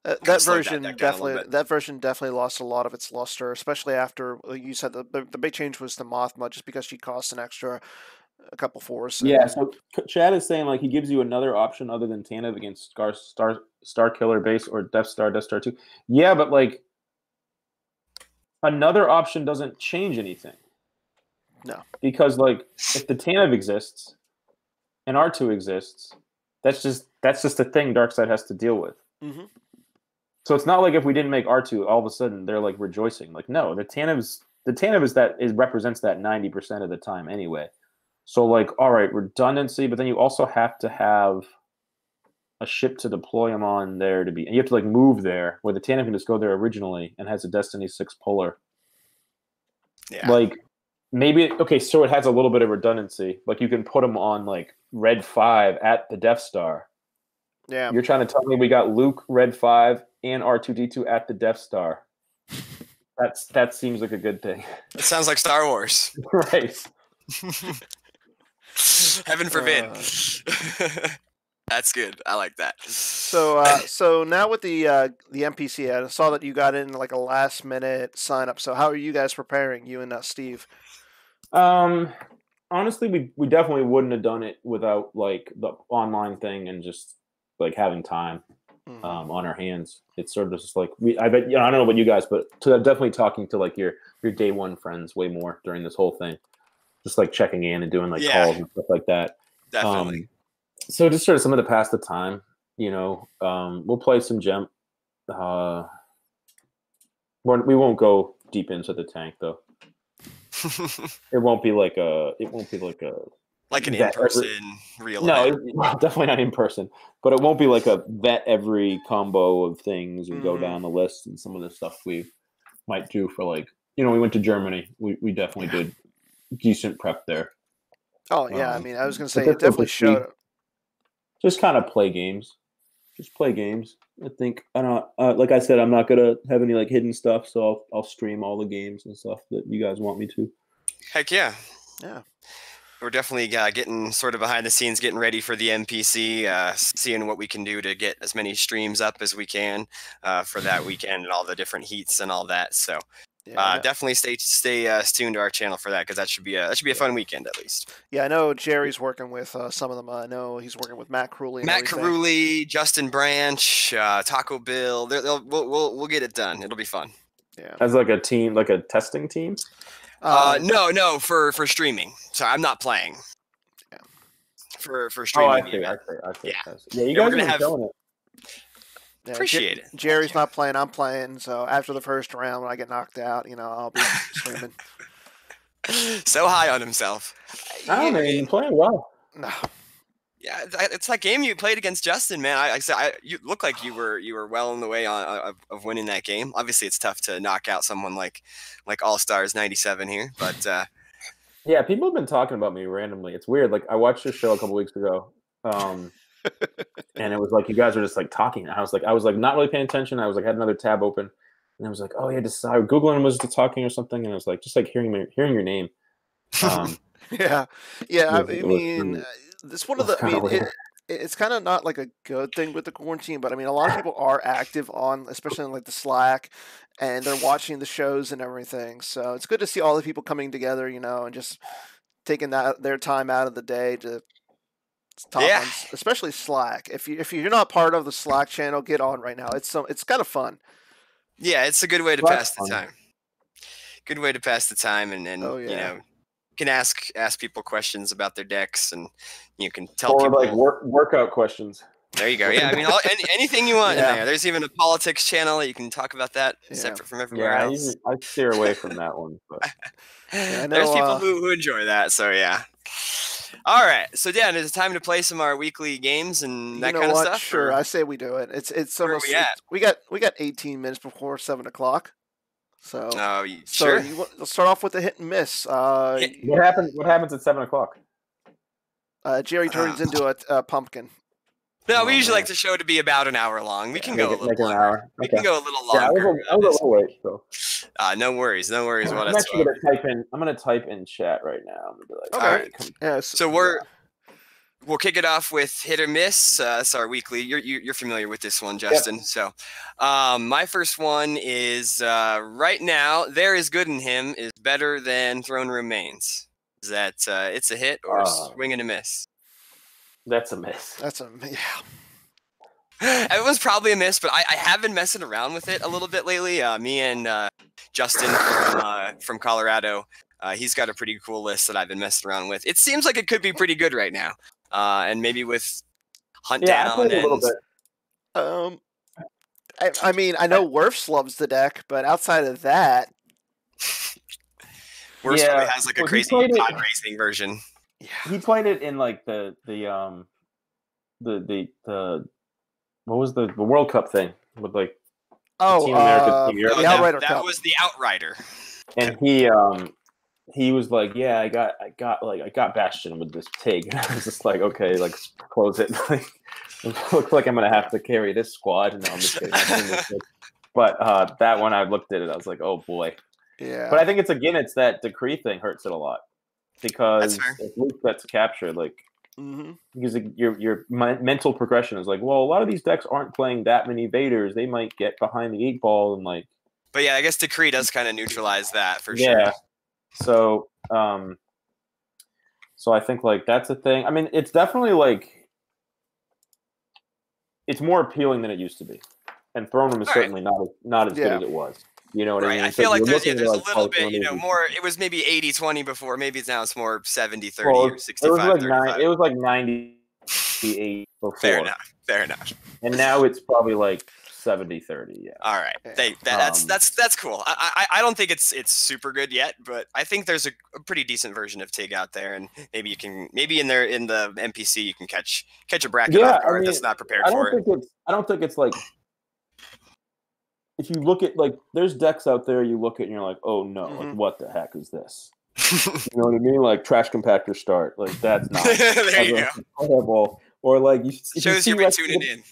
That version definitely lost a lot of its luster, especially after you said the big change was the Mothma, just because she costs a couple force. Yeah, so Chad is saying like he gives you another option other than Tanev against Star Killer base or Death Star 2. Yeah, but like another option doesn't change anything. No, because like if the Tanev exists and R2 exists, that's just a thing Darkseid has to deal with. Mm-hmm. So it's not like if we didn't make R2, all of a sudden they're like rejoicing. Like no, the Tanev represents that 90% of the time anyway. So like, all right, redundancy, but then you also have to have a ship to deploy them on there and you have to like move there, where the Tanev can just go there originally and has a Destiny 6 puller. Yeah. Like maybe so it has a little bit of redundancy. Like you can put them on like Red 5 at the Death Star. Yeah. You're trying to tell me we got Luke, Red 5, and R2-D2 at the Death Star. That seems like a good thing. It sounds like Star Wars. Right. Heaven forbid. That's good. I like that. So now with the NPC, I saw that you got in like a last minute sign up. So how are you guys preparing, you and Steve? Honestly, we definitely wouldn't have done it without like the online thing and just like having time on our hands. It's sort of just like I bet I don't know about you guys, but definitely talking to like your day one friends way more during this whole thing. Just like checking in and doing like calls and stuff like that. Definitely. So just sort of something to pass the time, we'll play some gem. We won't go deep into the tank though. It won't be like an in-person real event. Definitely not in person, but it won't be like a vet every combo of things and go down the list and some of the stuff we might do for like, we went to Germany. We definitely did decent prep there. Oh yeah. I mean, I was going to say it definitely showed. Just kind of play games. Just play games. I think I don't. Like I said, I'm not gonna have any like hidden stuff, so I'll stream all the games and stuff that you guys want me to. Heck yeah, yeah. We're definitely getting sort of behind the scenes, getting ready for the NPC, seeing what we can do to get as many streams up as we can for that weekend and all the different heats and all that. So. Definitely stay tuned to our channel for that, because that should be a fun weekend at least. Yeah, I know Jerry's working with some of them. I know he's working with Matt Carulli. Justin Branch, Taco Bill. We'll get it done. It'll be fun. Yeah. As like a team, like a testing team. No, for streaming. So I'm not playing. Yeah. For streaming. I see. Yeah, you guys are killing it. Yeah, appreciate it. Jerry's not playing. I'm playing. So after the first round, when I get knocked out, I'll be streaming. So high on himself. I mean, playing well. No. Yeah, it's that game you played against Justin, man. You look like you were well in the way of winning that game. Obviously, it's tough to knock out someone like All Stars 97 here, but yeah, people have been talking about me randomly. It's weird. Like I watched your show a couple weeks ago. And it was like you guys were just like talking. I was like not really paying attention. I was like had another tab open, and I was like, oh yeah, Desai. Googling was talking or something, and I was like just like hearing your name. Yeah. I mean, it's one of the. I mean, it's kind of not like a good thing with the quarantine, but I mean, a lot of people are active on, especially on like the Slack, and they're watching the shows and everything. So it's good to see all the people coming together, and just taking their time out of the day to. Top ones, especially Slack. If you're not part of the Slack channel, get on right now. It's kind of fun. Yeah, it's a good way to pass the time. Good way to pass the time, and you know, you can ask people questions about their decks, and you can tell people like workout questions. There you go. Yeah, I mean, anything you want in there. There's even a politics channel that you can talk about that separate from everywhere else. I steer away from that one. But. I know, there's people who enjoy that. So yeah. All right. So Dan, is it time to play some of our weekly games and that kind of stuff? Sure, I say we do it. It's almost we got 18 minutes before 7:00. So sure. Let's start off with the hit and miss. What happens at 7:00? Jerry turns into a pumpkin. No, we usually like the show to be about an hour long. We can go a little longer. We can go a little longer. Yeah, I was a little late, so. No worries. I'm actually gonna type in chat right now. I'm gonna be like, all right. Yeah, so we'll kick it off with hit or miss. It's our weekly. You're familiar with this one, Justin. Yep. So, my first one is right now. There Is Good in Him is better than Throne Remains. Is that it's a hit or swing and a miss? That's a miss. It was probably a miss, but I have been messing around with it a little bit lately. Me and Justin from Colorado, he's got a pretty cool list that I've been messing around with. It seems like it could be pretty good right now, and maybe with Hunt Down. I played a little bit. I mean, I know Werfs loves the deck, but outside of that, Werfs probably has like a crazy pod racing version. Yeah. He played it in like the what was the World Cup thing with like Team America, Team Europe. That was the Outrider. And he was like, yeah, I got Bastion with this Tig. And I was just like, okay, like close it. Like, it looks like I'm gonna have to carry this squad. No, I'm just kidding. But that one, I looked at it, I was like, oh boy. Yeah. But I think it's that decree thing hurts it a lot. Because if Luke gets captured, like, because your mental progression is like, well, a lot of these decks aren't playing that many Vaders. They might get behind the 8 ball and like. But yeah, I guess Decree does kind of neutralize that for sure. Yeah. So, so I think like that's a thing. I mean, it's definitely like it's more appealing than it used to be, and Throne Room is certainly not as good as it was. You know what I mean? I feel like there's a little bit, more. It was maybe 80-20 before. Maybe now it's more 70-30 or 65-35. It was like 98 before. Fair enough. And now it's probably like 70-30. Yeah. All right. That's cool. I don't think it's super good yet, but I think there's a pretty decent version of Tig out there, and maybe in the NPC you can catch a bracket off guard that's not prepared for it. I don't think it's like. If you look at like, there's decks out there you look at and you're like, oh no, like what the heck is this? You know what I mean? Like Trash Compactor Start, like that's not. There you go. Horrible. Or like shows you've been tuning in.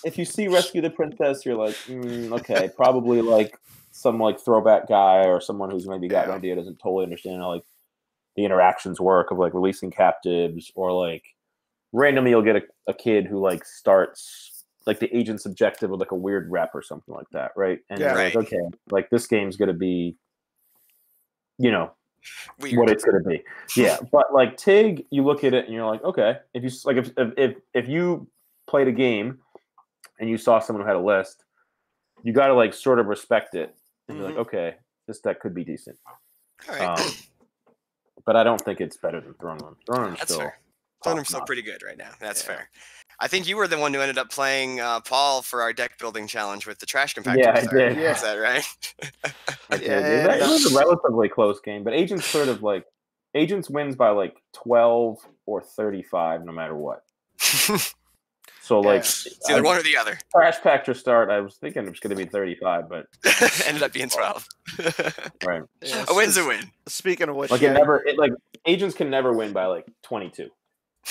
If you see Rescue the Princess, you're like, okay, probably like some like throwback guy or someone who's maybe got an idea doesn't totally understand how like the interactions work of like releasing captives, or like randomly you'll get a kid who like starts. Like the agent's objective with like a weird rep or something like that, right? And you're like, okay, like this game's gonna be, weird. What it's gonna be. Yeah, but like Tig, you look at it and you're like, okay, if you like if you played a game and you saw someone who had a list, you got to like sort of respect it and be like, okay, this deck could be decent. All right. But I don't think it's better than Throne Room. Throne Room's still pretty good right now. That's fair. I think you were the one who ended up playing Paul for our deck building challenge with the Trash Compactor. Yeah, I did. Is that right? It was a relatively close game, but Agents wins by like 12 or 35 no matter what. So like it's either one or the other. Trash Compactor Start, I was thinking it was going to be 35, but ended up being 12. Right. Yeah, a win's a win. Speaking of which, like Agents can never win by like 22.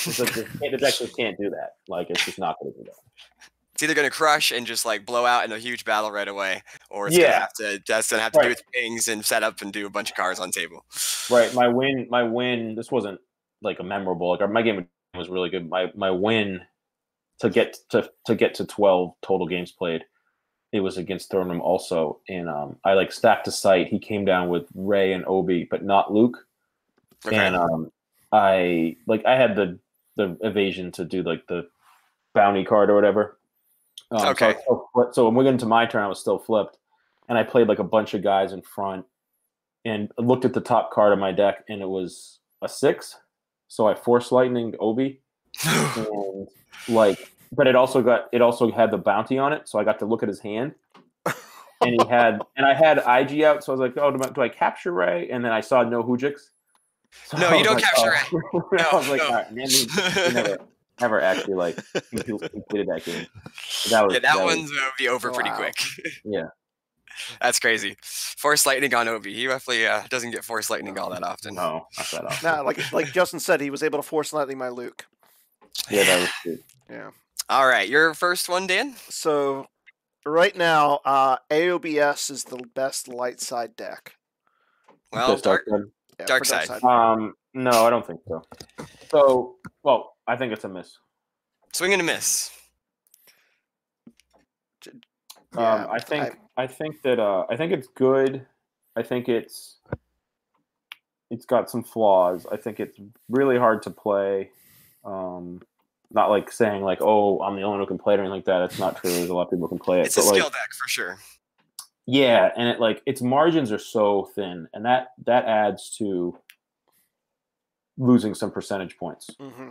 The deck just can't do that. Like it's just not going to do that. It's either going to crush and just like blow out in a huge battle right away, or it's going to have to do its things and set up and do a bunch of cards on table. Right. My win. This wasn't like a memorable. Like my game was really good. My win to get to 12 total games played. It was against Throne Room also, and I like stacked a site. He came down with Ray and Obi, but not Luke. Okay. And I had the evasion to do like the bounty card or whatever. Okay. So when we got into my turn, I was still flipped, and I played like a bunch of guys in front, and looked at the top card of my deck, and it was a 6. So I Force Lightninged Obi, and like, but it also had the bounty on it, so I got to look at his hand, and I had IG out, so I was like, oh, do I capture Ray? And then I saw no Hujix. So no, you don't capture Ray. No, I was like, all right, man, we never actually like completed that game. That one's gonna be over pretty quick. Yeah. That's crazy. Force Lightning on Obi. He roughly doesn't get Force Lightning all that often. No, not that often. Nah, like Justin said, he was able to Force Lightning my Luke. Yeah, that was good. Yeah. All right, your first one, Dan? So, right now, AOBS is the best light side deck. Well, dark side. No, I don't think so. So, well, I think it's a miss. Swing and a miss. Yeah, I think it's good. I think it's got some flaws. I think it's really hard to play. Not like saying like, oh, I'm the only one who can play it or anything like that. It's not true. There's a lot of people who can play it. It's a skill deck for sure. Yeah, and its margins are so thin, and that adds to losing some percentage points. Mm-hmm.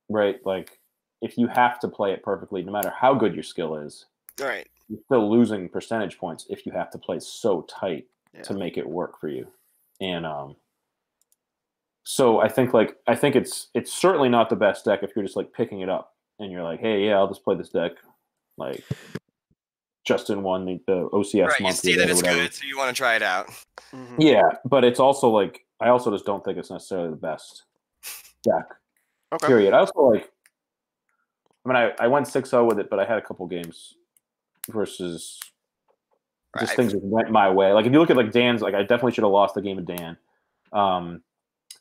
Right? Like, if you have to play it perfectly, no matter how good your skill is, right, you're still losing percentage points if you have to play so tight to make it work for you. And so I think it's certainly not the best deck if you're just like picking it up and you're like, hey, yeah, I'll just play this deck. Like Justin won the OCS right, monthly. You see that it's good, so you want to try it out. Mm-hmm. Yeah, but it's also like I also just don't think it's necessarily the best deck. Okay. Period. I also like. I mean, I went 6-0 with it, but I had a couple games versus just things that went my way. Like if you look at like Dan's, like I definitely should have lost the game of Dan.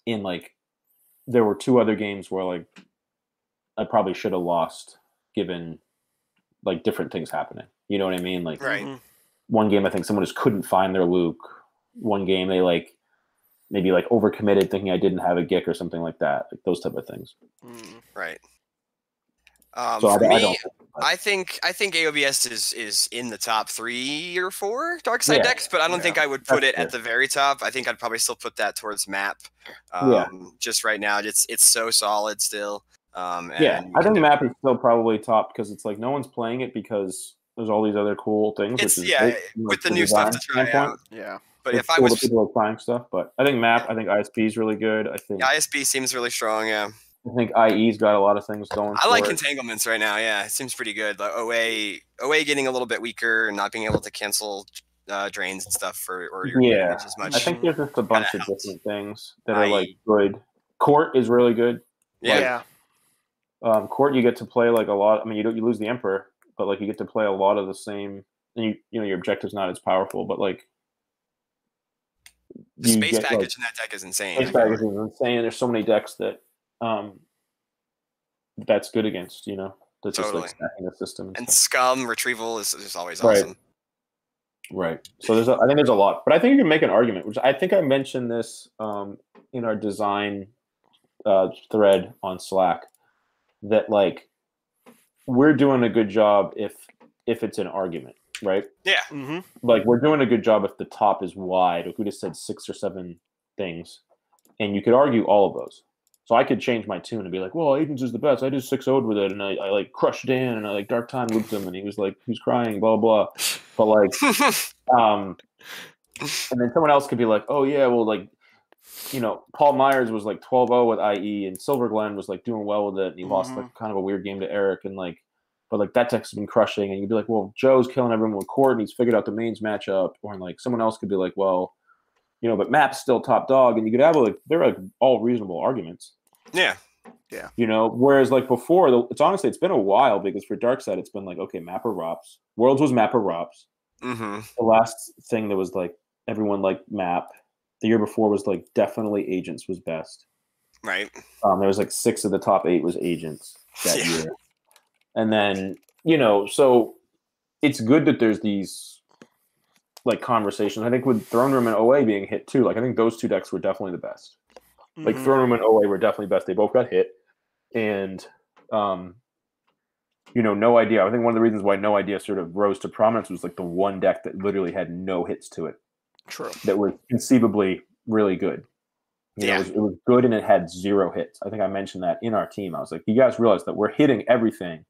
In like there were 2 other games where like I probably should have lost given like different things happening. You know what I mean? Like one game I think someone just couldn't find their Luke. One game they like maybe like overcommitted thinking I didn't have a Gick or something like that. Like those type of things. Right. So I think AOBS is in the top 3 or 4 dark side decks, but I don't think I would put it at the very top. I think I'd probably still put that towards map. Just right now, it's so solid still. I think map is still probably top because it's like no one's playing it because there's all these other cool things. It's, which is with the new stuff to try out. Yeah. But it's if I cool was people are playing stuff, but I think map, I think ISP is really good. I think ISP seems really strong. Yeah. I think IE's got a lot of things going. I like entanglements right now. Yeah, it seems pretty good. Like OA getting a little bit weaker and not being able to cancel drains and stuff or your damage as much. I think there's just a bunch of different things that are like good. Court is really good. Yeah. Court you get to play like a lot. I mean, you lose the Emperor, but like you get to play a lot of the same. And you know your objective's not as powerful, but like the space package in that deck is insane. Space package is insane. There's so many decks that that's good against, you know, that's just like stacking the system. And scum retrieval is just always awesome. Right. So I think there's a lot, but I think you can make an argument, which I think I mentioned this in our design thread on Slack, that like we're doing a good job if it's an argument, right? Yeah. Mm-hmm. Like we're doing a good job if the top is wide. If we just said 6 or 7 things, and you could argue all of those. So I could change my tune and be like, well, Agents is the best. I just 6-0'd with it, and I like crushed Dan, and I like Dark Time looped him, and he was crying, blah, blah. But like, and then someone else could be like, oh, yeah, well, like, you know, Paul Myers was like 12-0 with IE, and Silver Glenn was like doing well with it, and he lost like kind of a weird game to Eric, and like, but like that text has been crushing, and you'd be like, well, Joe's killing everyone with Court, and he's figured out the mains matchup, or like someone else could be like, well, you know, but Map's still top dog, and you could have like they're like all reasonable arguments. Yeah. You know, whereas like before, it's been a while because for Darkside, it's been like, okay, Map or Rops. Worlds was Map or Rops. Mm-hmm. The last thing that was like everyone liked Map. The year before was like definitely Agents was best. Right. There was like 6 of the top 8 was Agents that year. And then, you know, so it's good that there's these like conversations. I think with Throne Room and OA being hit too, like I think those 2 decks were definitely the best. Like Throne Room and OA were definitely best. They both got hit, and No Idea. I think one of the reasons why No Idea sort of rose to prominence was like the one deck that literally had no hits to it. True. That was conceivably really good. It was good and it had 0 hits. I think I mentioned that in our team. I was like, you guys realize that we're hitting everything.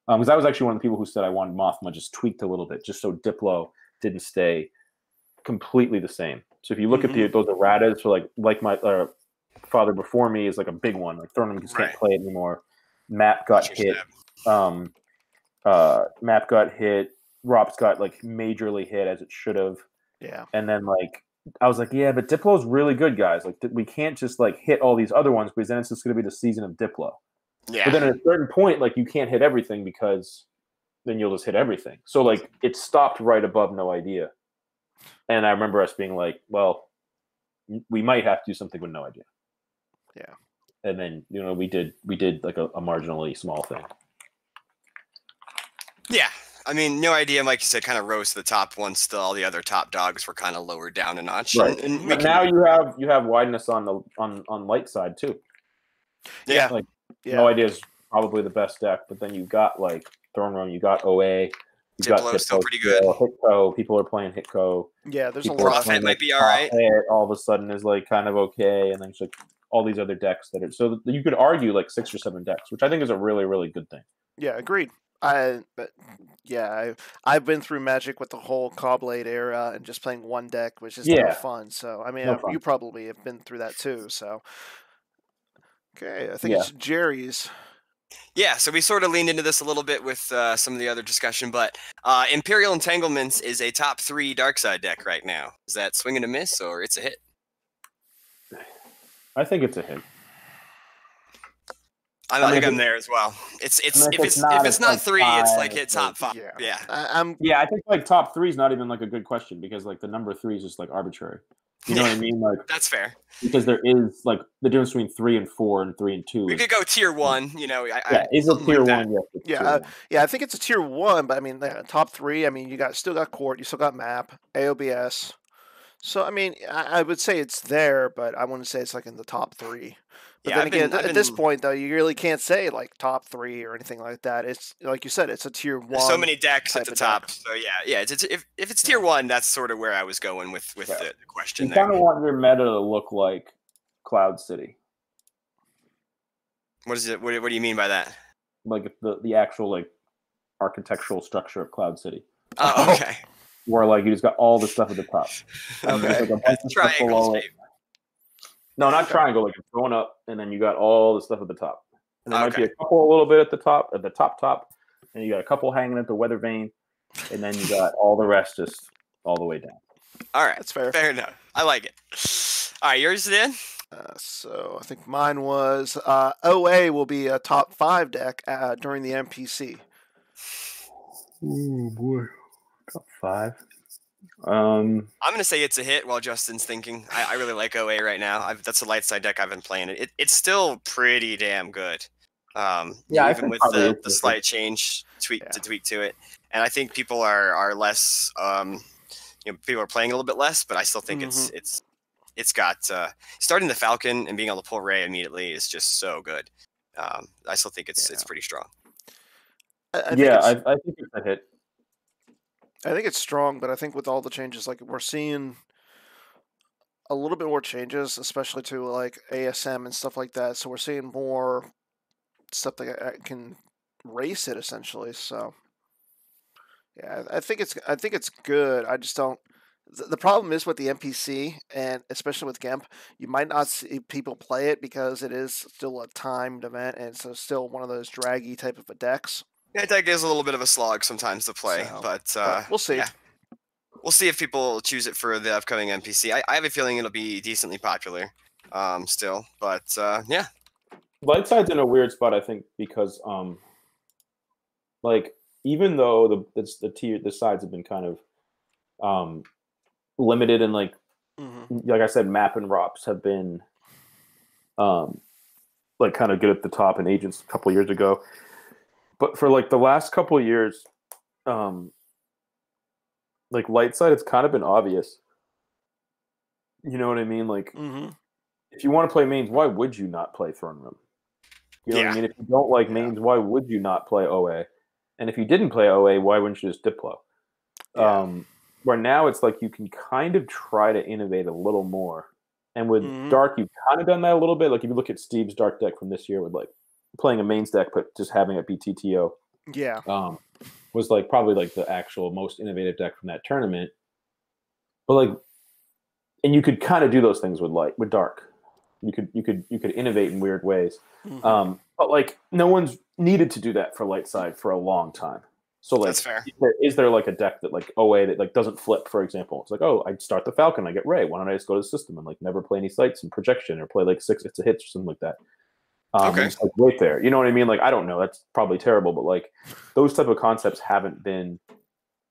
Because I was actually one of the people who said I wanted Mothma just tweaked a little bit, just so Diplo didn't stay completely the same. So if you look at those erratas, so like my father before me is like a big one. Like Thornham just can't play it anymore. Map got hit. Map got hit. Rop's got like majorly hit as it should have. Yeah. And then like I was like, yeah, but Diplo's really good, guys. Like we can't just like hit all these other ones because then it's just going to be the season of Diplo. Yeah. But then at a certain point, like you can't hit everything because then you'll just hit everything. So like it stopped right above No Idea. And I remember us being like, well, we might have to do something with No Idea. Yeah. And then, we did like a marginally small thing. Yeah. I mean, No Idea, like you said, kind of rose to the top once still all the other top dogs were kind of lowered down a notch. Right. But now you have wideness on light side too. Yeah. Like No Idea is probably the best deck, but then you've got like Throne Room, you got OA, Diplo's still pretty good. Hitco, people are playing Hitco. Yeah, there's people a lot. Prophet might be all right. All of a sudden is like kind of okay, and then it's like all these other decks that are so you could argue like 6 or 7 decks, which I think is a really, really good thing. Yeah, agreed. I've been through Magic with the whole Cobblade era and just playing one deck, which is no fun. So I mean, you probably have been through that too. So okay, I think it's Jerry's. Yeah, so we sort of leaned into this a little bit with some of the other discussion, but Imperial Entanglements is a top 3 Darkside deck right now. Is that swing and a miss, or it's a hit? I think it's a hit. I think I'm there as well. If it's not 3, it's like hit top 5. Yeah. I think like top 3 is not even like a good question because like the number 3 is just like arbitrary. You know what I mean? Like that's fair. Because there is like the difference between 3 and 4 and 3 and 2. We could go tier 1. Is a tier 1? Yes. I think it's a tier 1, but I mean, top 3. I mean, still got Court, you still got Map, AOBS. So I mean, I would say it's there, but I wouldn't say it's like in the top 3. But then again, at this point, though, you really can't say like top 3 or anything like that. It's like you said, it's a tier 1. There's so many decks at the top. So if it's tier 1, that's sort of where I was going with the question. You kind of want your meta to look like Cloud City. What is it? What do you mean by that? Like the actual like architectural structure of Cloud City. Oh, okay. Where like you just got all the stuff at the top. Okay. Like a bunch of stuff below it. No, not triangle. Like it's going up, and then you got all the stuff at the top. And there might be a couple a little bit at the top, and you got a couple hanging at the weather vane, and then you got all the rest just all the way down. All right, that's fair. Fair enough. I like it. All right, yours then. So I think mine was OA will be a top 5 deck during the NPC. Oh boy, top 5. I'm gonna say it's a hit while Justin's thinking. I really like OA right now. That's a light side deck I've been playing. It's still pretty damn good. Even with the slight change tweak to it, and I think people are less. People are playing a little bit less, but I still think it's got starting the Falcon and being able to pull Ray immediately is just so good. I still think it's pretty strong. I think it's a hit. I think it's strong, but I think with all the changes, like we're seeing a little bit more changes, especially to like ASM and stuff like that. So we're seeing more stuff that can race it essentially. So yeah, I think it's good. I just don't. The problem is with the NPC and especially with GIMP, you might not see people play it because it is still a timed event and so still one of those draggy type of decks. Yeah, deck is a little bit of a slog sometimes to play, but we'll see. Yeah. We'll see if people choose it for the upcoming NPC. I have a feeling it'll be decently popular still, but yeah. Light side's in a weird spot, I think, because like even though the sides have been kind of limited and like I said, Map and Rops have been like kind of good at the top and Agents a couple years ago. But for like the last couple of years, like light side, it's kind of been obvious. You know what I mean? Like, if you want to play mains, why would you not play Throne Room? You know what I mean? If you don't like mains, why would you not play OA? And if you didn't play OA, why wouldn't you just Diplo? Where now it's like you can kind of try to innovate a little more. And with Dark, you've kind of done that a little bit. Like if you look at Steve's Dark deck from this year with like playing a mains deck, but just having it be TTO. Yeah. Was like probably like the actual most innovative deck from that tournament. But like, and you could kind of do those things with Dark. You could innovate in weird ways. But like no one's needed to do that for Light Side for a long time. So like, that's fair. Is there like a deck that like OA that like doesn't flip, for example? It's like, oh, I start the Falcon, I get Ray. Why don't I just go to the system and like never play any sights and projection or play like 6 hits to hits or something like that? It's like right there. You know what I mean? Like I don't know. That's probably terrible, but like those type of concepts haven't been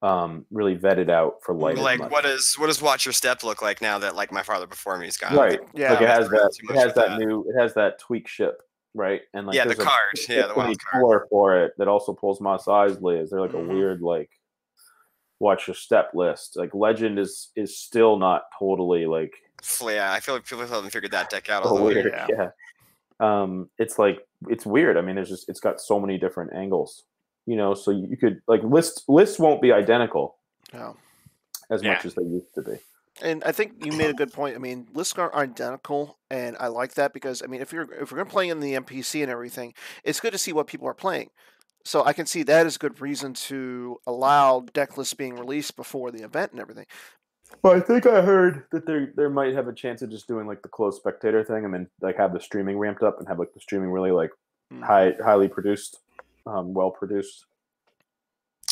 really vetted out for Light. Like what does Watch Your Step look like now that like My Farther Before Me's gone? Right. Yeah. Like it has that tweak ship, right? And like the card. The wild card for it that also pulls Mos Eisley. Is there like a weird like Watch Your Step list? Like Legend is still not totally like. Yeah, I feel like people haven't figured that deck out. Weird. Yeah. It's like it's weird. I mean, it's got so many different angles. You know, so you could like lists won't be identical as much as they used to be. And I think you made a good point. I mean, lists aren't identical, and I like that because I mean, if we're going to play in the NPC and everything, it's good to see what people are playing. So I can see that as a good reason to allow deck lists being released before the event and everything. Well, I think I heard that there might have a chance of just doing like the closed spectator thing, and then like have the streaming ramped up and have like the streaming really like highly produced. Well produced.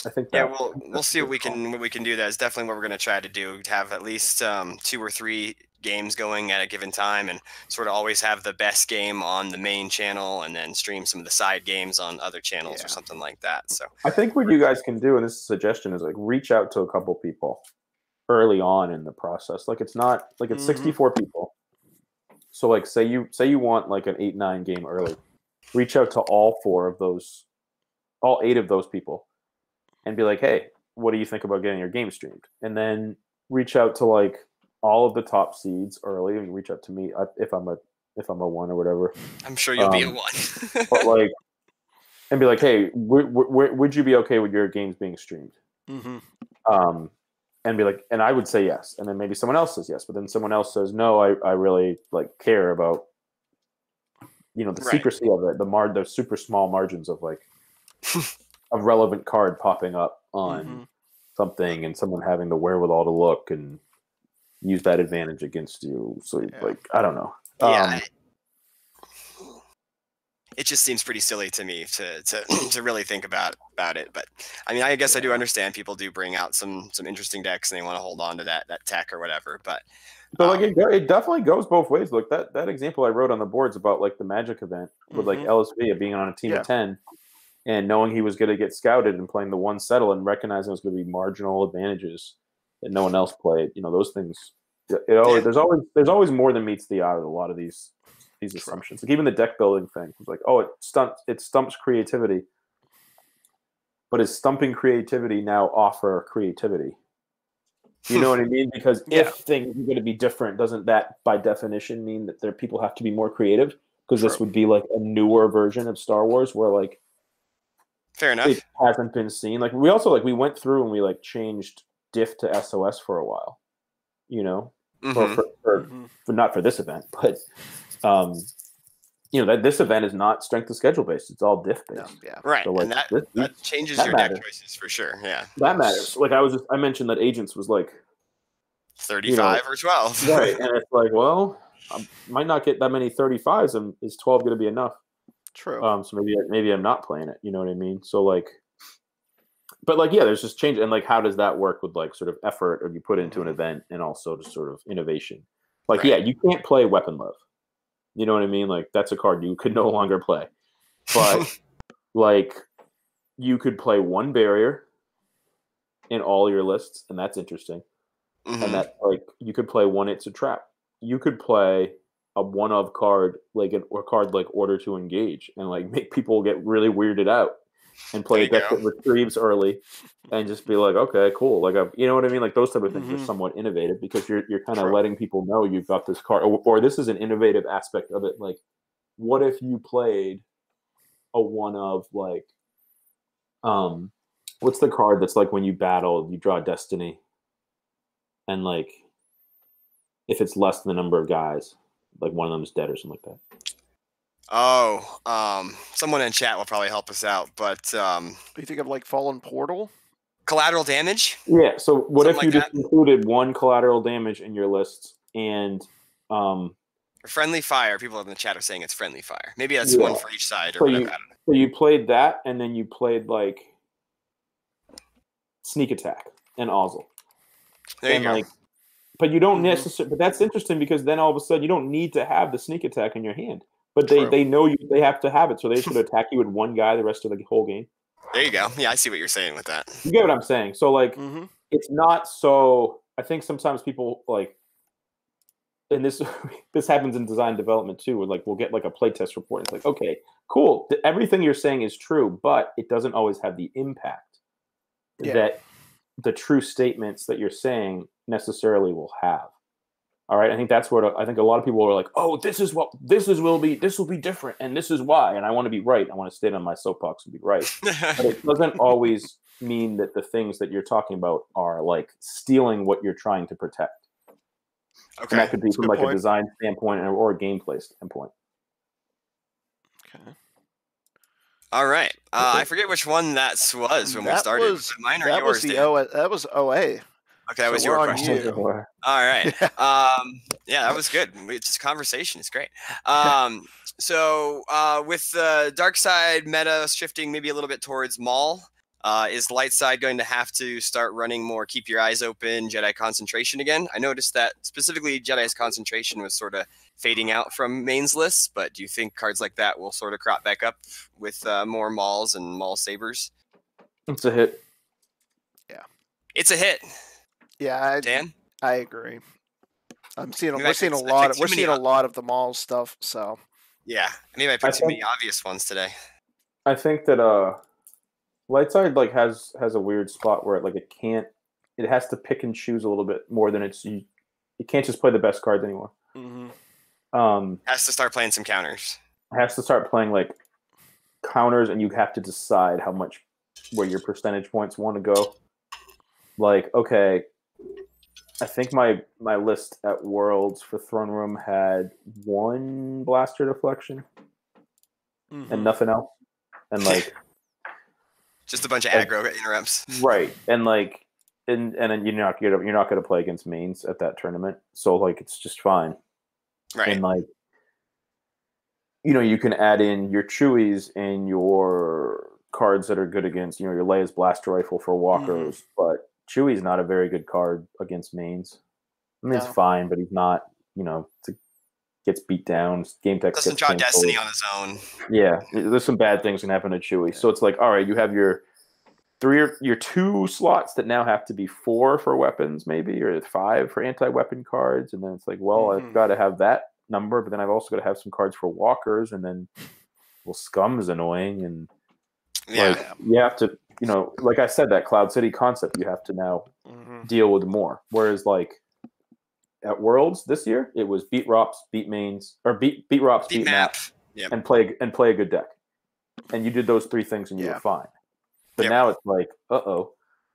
I think. We'll see what we can do. That's definitely what we're going to try to do. Have at least 2 or 3 games going at a given time, and sort of always have the best game on the main channel, and then stream some of the side games on other channels or something like that. So I think what you guys can do, and this suggestion is like reach out to a couple people early on in the process. Like it's not like it's 64 people. So like say you want like an 8-9 game early, reach out to all 8 of those people and be like, hey, what do you think about getting your game streamed? And then reach out to like all of the top seeds early and reach out to me if I'm a 1 or whatever. I'm sure you'll be a 1. But like, and be like, hey, would you be okay with your games being streamed? And be like, and I would say yes. And then maybe someone else says yes, but then someone else says, no, I really like care about, you know, the secrecy of it, the super small margins of like a relevant card popping up on something and someone having the wherewithal to look and use that advantage against you. So like, I don't know. It just seems pretty silly to me to really think about it. But I mean, I guess I do understand people do bring out some interesting decks and they want to hold on to that tech or whatever. But like it definitely goes both ways. Look, that example I wrote on the boards about like the Magic event with like LSV being on a team of 10 and knowing he was going to get scouted and playing the 1 settle and recognizing it was going to be marginal advantages that no one else played. You know, those things. There's always more than meets the eye with a lot of these assumptions. Like even the deck building thing was like, oh, it stumps creativity. But is stumping creativity now offer creativity? You know what I mean? Because if things are going to be different, doesn't that by definition mean that people have to be more creative? Because this would be like a newer version of Star Wars where like fair enough. It hasn't been seen. Like we also we went through and we like changed diff to SOS for a while. You know? For not for this event, but you know, that this event is not strength of schedule based. It's all diff based. No, right. So, like, and that changes your deck choices for sure. Yeah. That matters. Like I mentioned that Agents was like 35 or 12. Right. And it's like, well, I might not get that many 35s, and is 12 going to be enough? True. So maybe I'm not playing it. You know what I mean? So like, but like, yeah, there's just change. And like, how does that work with like sort of effort or you put into an event and also just sort of innovation? Like, yeah, you can't play Weapon Love. You know what I mean? Like, that's a card you could no longer play. But, like, you could play 1 barrier in all your lists, and that's interesting. And that, like, you could play 1 It's a Trap. You could play a 1-of card, like, a card like Order to Engage, and, like, make people get really weirded out and play a deck that retrieves early and just be like, okay, cool. Like, you know what I mean? Like, those type of things are somewhat innovative because you're kind of letting people know you've got this card, or this is an innovative aspect of it. Like, what if you played a one of like, what's the card that's like when you battle, you draw Destiny, and like if it's less than the number of guys, like one of them is dead or something like that. Oh, someone in chat will probably help us out, but Do you think of like Fallen Portal? Collateral damage? Yeah, so what if you like just included one collateral damage in your list and friendly fire? People in the chat are saying it's friendly fire. Maybe that's one for each side or so whatever. So you played that, and then you played like sneak attack and Ozzel. There you go. But you don't necessarily. But that's interesting because then all of a sudden you don't need to have the sneak attack in your hand. But they know they have to have it, so they should attack you with one guy the rest of the whole game. There you go. Yeah, I see what you're saying with that. You get what I'm saying? So like, it's not so. I think sometimes people like, and this happens in design development too. Where like we'll get like a playtest report. It's like, okay, cool. Everything you're saying is true, but it doesn't always have the impact that the true statements that you're saying necessarily will have. All right, I think that's what I think a lot of people are like, oh, this will be different, and this is why, and I want to be right. I want to stand on my soapbox and be right. But it doesn't always mean that the things that you're talking about are like stealing what you're trying to protect. Okay, and that could be from like a design standpoint or a gameplay standpoint. Okay. All right, I forget which one that was when we started. Was it mine or yours? That was OA. Okay, that was your question. All right. Yeah, that was good. It's just conversation. It's great. So with the dark side meta shifting maybe a little bit towards Maul, is light side going to have to start running more keep your eyes open Jedi concentration again? I noticed that specifically Jedi's concentration was sort of fading out from mains lists, but do you think cards like that will sort of crop back up with more Mauls and Maul sabers? It's a hit. Yeah. It's a hit. Yeah, Dan? I agree. We're seeing a lot of the Maul stuff. So yeah, maybe I picked too many obvious ones today. I think that light side like has a weird spot where it has to pick and choose a little bit more than it can't just play the best cards anymore. Has to start playing some counters. Has to start playing like counters, and you have to decide where your percentage points want to go. Like, okay, I think my list at Worlds for Throne Room had one blaster deflection and nothing else, and like just a bunch of aggro interrupts, right? And like, and then you're not going to play against mains at that tournament, so like it's just fine, right? And like, you can add in your Chewies and your cards that are good against your Leia's blaster rifle for walkers, but Chewie's not a very good card against mains. I mean, it's fine, but he's not, gets beat down. Game tech doesn't draw Destiny on his own. Yeah, there's some bad things can happen to Chewie. Yeah. So it's like, all right, you have your 2 slots that now have to be 4 for weapons, maybe, or 5 for anti-weapon cards, and then it's like, well, I've got to have that number, but then I've also got to have some cards for walkers, and then Scum is annoying, and you have to. Like I said, that Cloud City concept, you have to now deal with more. Whereas, like, at Worlds this year, it was beat ROPs, beat mains, or beat ROPs, beat map, and play a good deck. And you did those 3 things, and you were fine. But now it's like,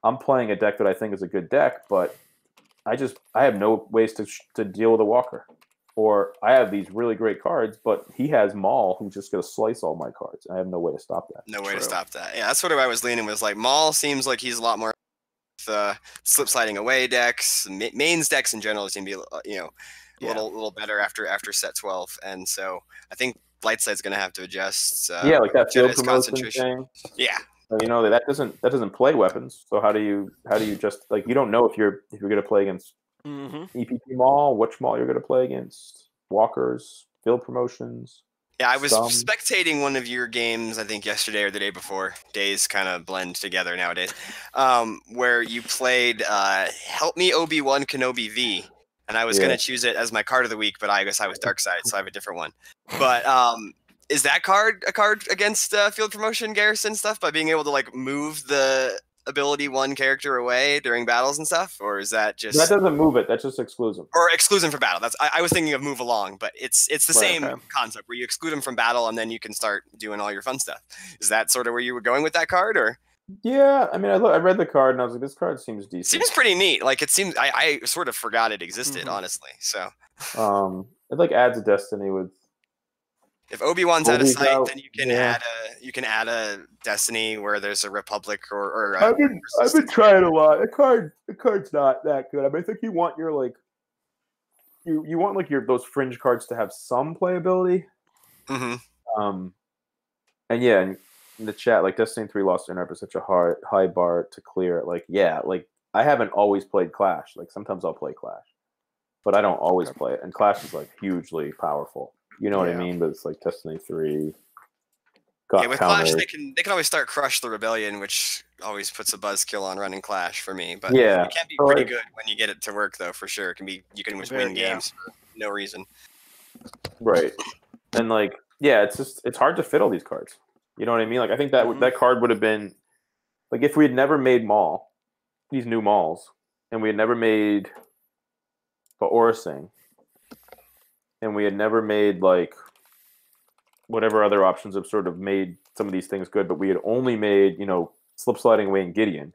I'm playing a deck that I think is a good deck, but I have no ways to deal with a walker. Or I have these really great cards, but he has Maul, who's just going to slice all my cards. I have no way to stop that. No way to stop that. Yeah, that's what I was leaning was like Maul seems like he's a lot more slip sliding away decks. Mains decks in general seem to be a little better after set 12, and so I think light side's going to have to adjust. Like that field promotion thing. Yeah. That doesn't play weapons. So how do you just like you don't know if you're going to play against EPP Maul, which Maul you're going to play against, walkers, field promotions. Yeah, I was spectating one of your games, I think yesterday or the day before. Days kind of blend together nowadays. Where you played Help Me Obi-Wan Kenobi V, and I was going to choose it as my card of the week, but I guess I was dark side, so I have a different one. But is that card a card against field promotion garrison stuff by being able to like move the ability one character away during battles and stuff, or is that just that doesn't move it? That just excludes them. Or excludes them from battle. That's I was thinking of move along, but it's the same concept where you exclude them from battle and then you can start doing all your fun stuff. Is that sort of where you were going with that card, or? Yeah, I mean, I read the card and I was like, this card seems decent. Seems pretty neat. Like it seems I sort of forgot it existed, honestly. So it like adds a destiny with. If Obi-Wan's out of sight, then you can add a destiny where there's a Republic or I've been trying a lot. The card's not that good. I mean, I think you want your like you want like those fringe cards to have some playability. Mm-hmm. And yeah, in the chat, like Destiny 3 Lost in Arp is such a high bar to clear. Like, yeah, like I haven't always played Clash. Like sometimes I'll play Clash, but I don't always play it. And Clash is like hugely powerful. You know what I mean? But it's like Destiny 3. With Clash, they can always start Crush the Rebellion, which always puts a buzzkill on running Clash for me. But it can be pretty good when you get it to work, though, for sure. You can win games for no reason. Right. And like, yeah, it's hard to fit all these cards. You know what I mean? Like, I think that card would have been like if we had never made these new Mauls, and we had never made the Orasing, and we had never made like whatever other options have sort of made some of these things good, but we had only made, Slip Sliding Away in Gideon.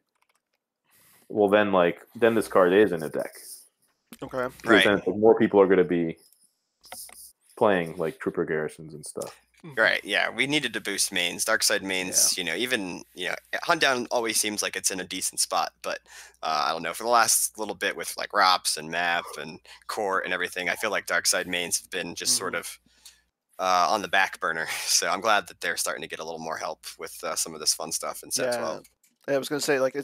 Well, then this card is in a deck. Okay. Right. Then more people are going to be playing like Trooper Garrisons and stuff. Right, yeah. We needed to boost mains. Darkside mains, Hunt Down always seems like it's in a decent spot, but I don't know. For the last little bit with like ROPS and MAP and Core and everything, I feel like Darkside mains have been just sort of on the back burner. So I'm glad that they're starting to get a little more help with some of this fun stuff in set 12. I was going to say, like,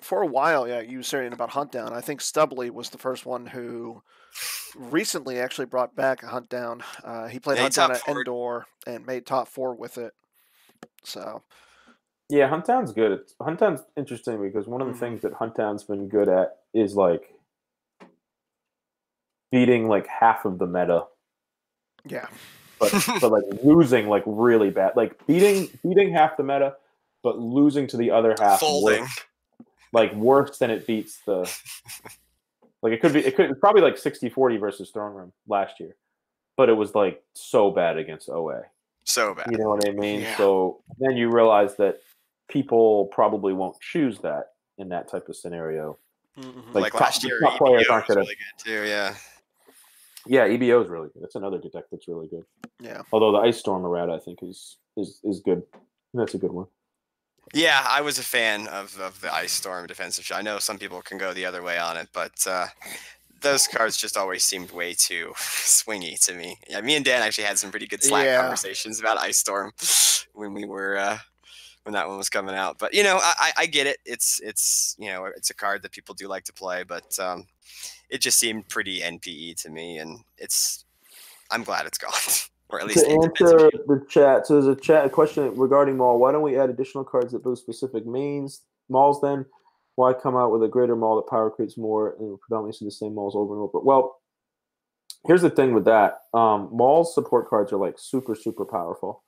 for a while, you were saying about Hunt Down. I think Stubbly was the first one who recently actually brought back a Hunt Down. He played Hunt Down at Endor and made top 4 with it. So, yeah, Hunt Down's good. Hunt Down's interesting because one of the things that Hunt Down's been good at is like beating like half of the meta. Yeah, but like losing like really bad, like beating half the meta, but losing to the other half. Folding. Worse than it beats the. Like it's probably like 60-40 versus Throne Room last year, but it was like so bad against OA. So bad. You know what I mean? Yeah. So then you realize that people probably won't choose that in that type of scenario. Mm-hmm. Like last year, EBO was really good too. Yeah. Yeah, EBO is really good. That's another deck that's really good. Yeah. Although the Ice Storm errata, I think, is good. That's a good one. Yeah, I was a fan of the Ice Storm defensive shot. I know some people can go the other way on it, but those cards just always seemed way too swingy to me. Yeah, me and Dan actually had some pretty good Slack conversations about Ice Storm when we were when that one was coming out. But I get it. It's it's a card that people do like to play, but it just seemed pretty NPE to me, and I'm glad it's gone. Or at least to answer the chat. So there's a question regarding Maul. Why don't we add additional cards that boost specific Mauls then? Why come out with a greater Maul that power creates more and predominantly see the same Mauls over and over? Well, here's the thing with that. Maul's support cards are like super, super powerful.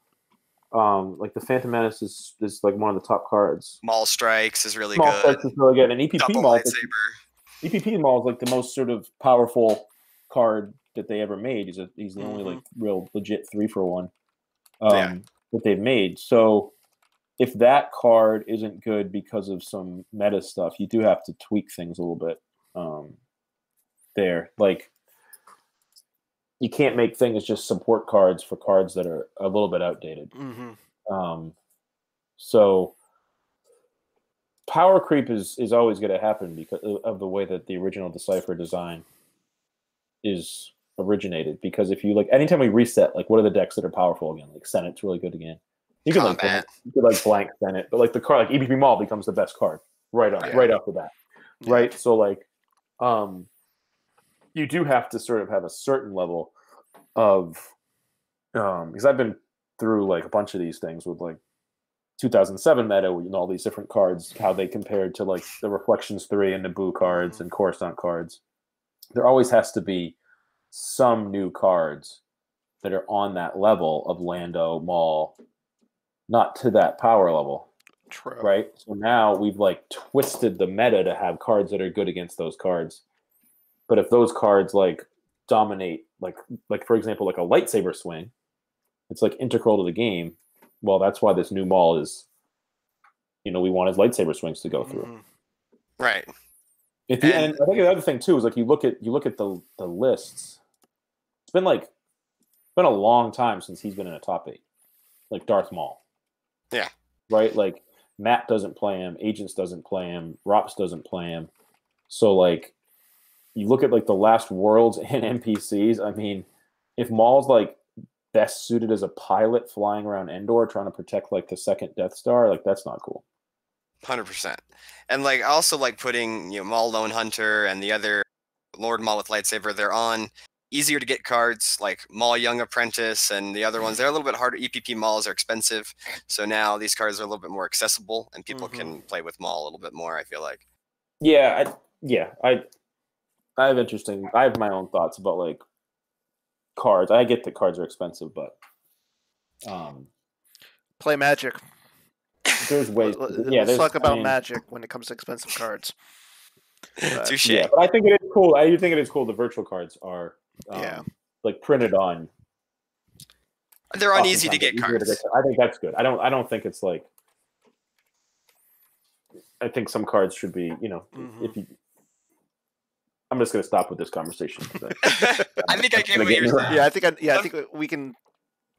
Like the Phantom Menace is like one of the top cards. Maul Strikes is really Maul good. Strikes is really good. And EPP Double Maul is like the most sort of powerful card that they ever made. He's the only like real legit 3-for-1 that they've made. So if that card isn't good because of some meta stuff, you do have to tweak things a little bit there. Like you can't make things just support cards for cards that are a little bit outdated. So power creep is always going to happen because of the way that the original Decipher design is originated. Because if you like, anytime we reset, like what are the decks that are powerful again? Like Senate's really good again. You could blank Senate, but like the card like EPP Maul becomes the best card right off the bat, right? So like, you do have to sort of have a certain level of because I've been through like a bunch of these things with like 2007 meta, all these different cards, how they compared to like the Reflections 3 and Naboo cards and Coruscant cards. There always has to be some new cards that are on that level of Lando, Maul, not to that power level. True. Right? So now we've like twisted the meta to have cards that are good against those cards. But if those cards like dominate, like for example, like a lightsaber swing, it's like integral to the game. Well, that's why this new Maul is, we want his lightsaber swings to go through. Right. And I think the other thing too is like you look at the lists. It's been a long time since he's been in a top 8, like Darth Maul. Yeah. Right. Like Matt doesn't play him. Agents doesn't play him. Rops doesn't play him. So like you look at like the last Worlds and NPCs. I mean, if Maul's like best suited as a pilot flying around Endor trying to protect like the second Death Star, like that's not cool. 100%. And like I also like putting Maul Lone Hunter and the other Lord Maul with lightsaber. They're on easier to get cards like Maul Young Apprentice and the other ones. They're a little bit harder. EPP Mauls are expensive, so now these cards are a little bit more accessible and people can play with Maul a little bit more. I feel like. Yeah, I have my own thoughts about like cards. I get that cards are expensive, but play Magic. There's ways. Let's talk about Magic when it comes to expensive cards. Touche. Yeah, but I think it is cool. I do think it is cool. The virtual cards are like printed on. They're on easy to get cards. I think that's good. I don't think it's like. I think some cards should be, if you. I'm just going to stop with this conversation. I think I get what you're saying. Yeah, I think we can.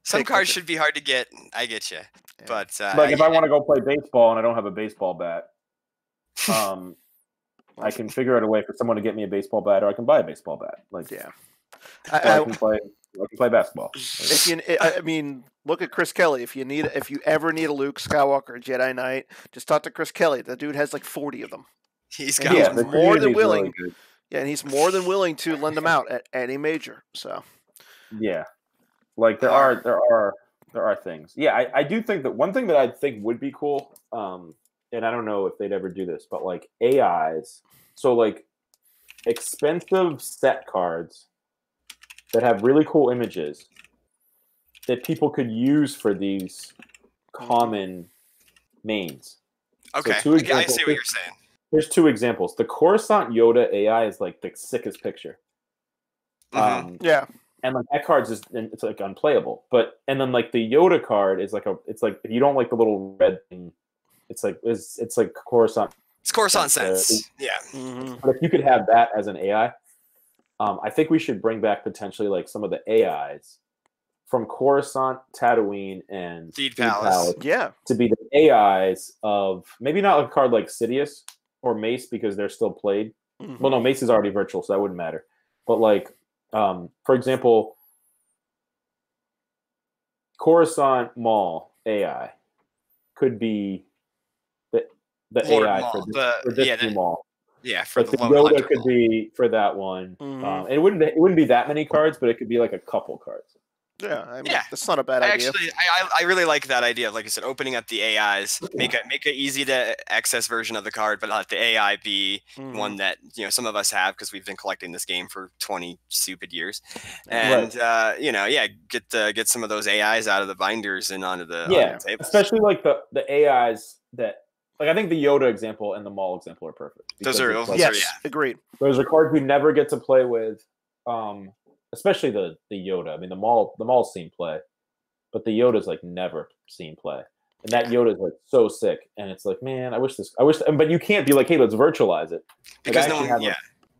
Some cards should be hard to get. I get you, but like if I want to go play baseball and I don't have a baseball bat, I can figure out a way for someone to get me a baseball bat, or I can buy a baseball bat. Like I can play basketball. I mean, look at Chris Kelly. If you ever need a Luke Skywalker Jedi Knight, just talk to Chris Kelly. The dude has like 40 of them. He's got more than willing. Really, yeah, and he's more than willing to lend them out at any major. So yeah, like there are things. Yeah, I do think that one thing that I think would be cool, and I don't know if they'd ever do this, but like AIs, so like expensive set cards that have really cool images that people could use for these common mains. Okay, so I see what you're saying. There's 2 examples. The Coruscant Yoda AI is like the sickest picture. Yeah. And like that card's it's like unplayable. And then like the Yoda card is like it's like if you don't like the little red thing, it's like Coruscant. It's Coruscant sense. Yeah. But if you could have that as an AI, I think we should bring back potentially like some of the AIs from Coruscant, Tatooine, and Theed Palace. Yeah. To be the AIs of maybe not a card like Sidious or Mace because they're still played. Well, no, Mace is already virtual, so that wouldn't matter. But like, for example, Coruscant Maul AI could be the AI Maul, for this new Maul. Yeah, for like the Yoda could be for that one. And it wouldn't be that many cards, but it could be like a couple cards. Yeah, I mean, that's not a bad idea. Actually, I really like that idea. Like I said, opening up the AIs, make an easy to access version of the card, but let the AI be one that some of us have because we've been collecting this game for 20 stupid years, and get some of those AIs out of the binders and onto the tables. Especially like the AIs that. Like I think the Yoda example and the Maul example are perfect. Those are agreed. Those are cards we never get to play with, especially the Yoda. I mean the Maul's seen play, but the Yoda's like never seen play, and that Yoda's like so sick. And it's like, man, I wish, but you can't be like, hey, let's virtualize it because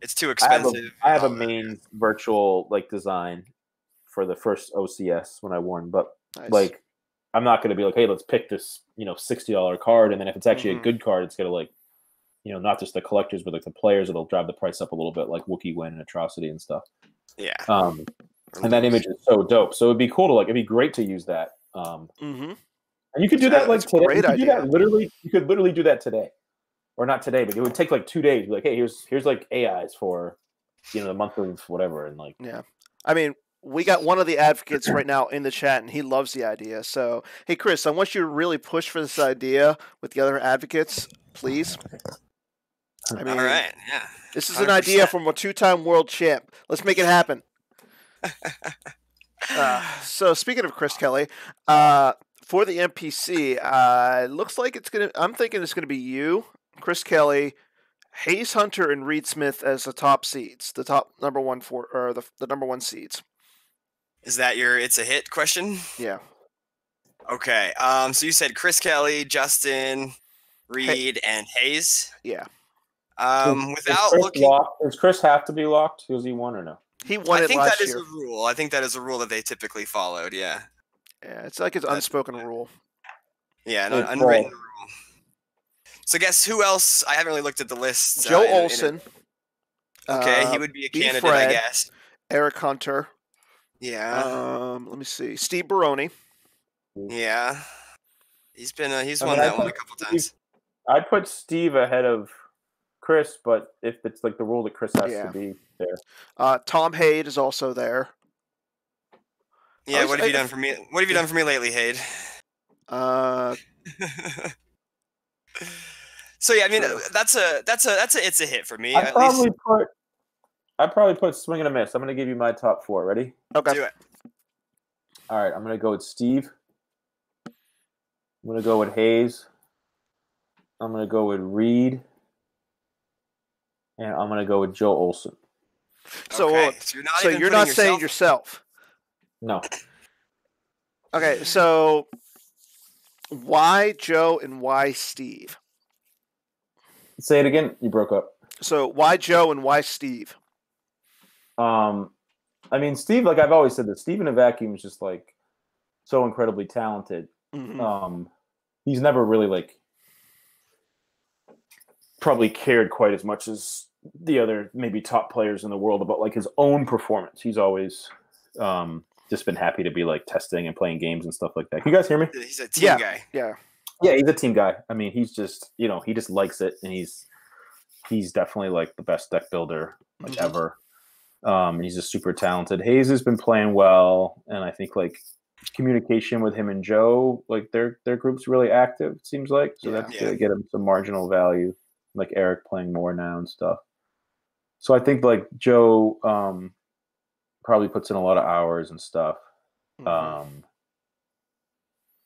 it's too expensive. I have a main virtual like design for the first OCS when I won, but like. I'm not going to be like, hey, let's pick this, $60 card, and then if it's actually a good card, it's going to like, not just the collectors, but like the players, it'll drive the price up a little bit, like Wookiee Win and Atrocity and stuff. Yeah. And that image is so dope. So it'd be cool to like, it'd be great to use that. And you could do that like today. You could do that literally. You could literally do that today, or not today, but it would take like 2 days. Be like, hey, here's like AIs for, the month of whatever, and like. Yeah, I mean. We got one of the advocates right now in the chat, and he loves the idea. So, hey, Chris, I want you to really push for this idea with the other advocates, please. I mean, all right, yeah. This is 100%. An idea from a 2-time world champ. Let's make it happen. So, speaking of Chris Kelly, For the NPC, looks like it's gonna. I'm thinking it's gonna be you, Chris Kelly, Hayes Hunter, and Reed Smith as the top seeds, the top number one the number one seeds. Is that your "it's a hit" question? Yeah. Okay. So you said Chris Kelly, Justin, Reed, and Hayes. Yeah. Without looking, does Chris have to be locked? Because he won or no? He won it last year. I think that is a rule. I think that is a rule that they typically followed. Yeah. Yeah, it's like an unspoken rule. Yeah, an unwritten rule. So guess who else? I haven't really looked at the list. Joe Olsen. Okay, he would be a candidate, Fred, I guess. Eric Hunter. Yeah. Let me see. Steve Baroni. Yeah. He's won that one a couple times. I'd put Steve ahead of Chris, but if it's like the rule that Chris has to be there. Tom Haid is also there. Yeah, what have you done for me? What have you done for me lately, Haid? So yeah, I mean that's a it's a hit for me. I'd probably put swing and a miss. I'm gonna give you my top 4. Ready? Okay. Do it. All right, I'm gonna go with Steve. I'm gonna go with Hayes. I'm gonna go with Reed. And I'm gonna go with Joe Olsen. So you're not saying yourself. No. Okay, so why Joe and why Steve? Say it again. You broke up. So why Joe and why Steve? I mean, Steve, like I've always said, that Steve in a vacuum is just like so incredibly talented. Mm-hmm. He's never really like probably cared quite as much as the other maybe top players in the world about like his own performance. He's always just been happy to be like testing and playing games and stuff like that. Can you guys hear me? He's a team guy. Yeah, he's a team guy. I mean, he's just he just likes it, and he's definitely like the best deck builder like ever. He's just super talented. Hayes has been playing well, and I think like communication with him and Joe, like their group's really active. It seems like that's gonna get him some marginal value. Like Eric playing more now and stuff. So I think like Joe probably puts in a lot of hours and stuff.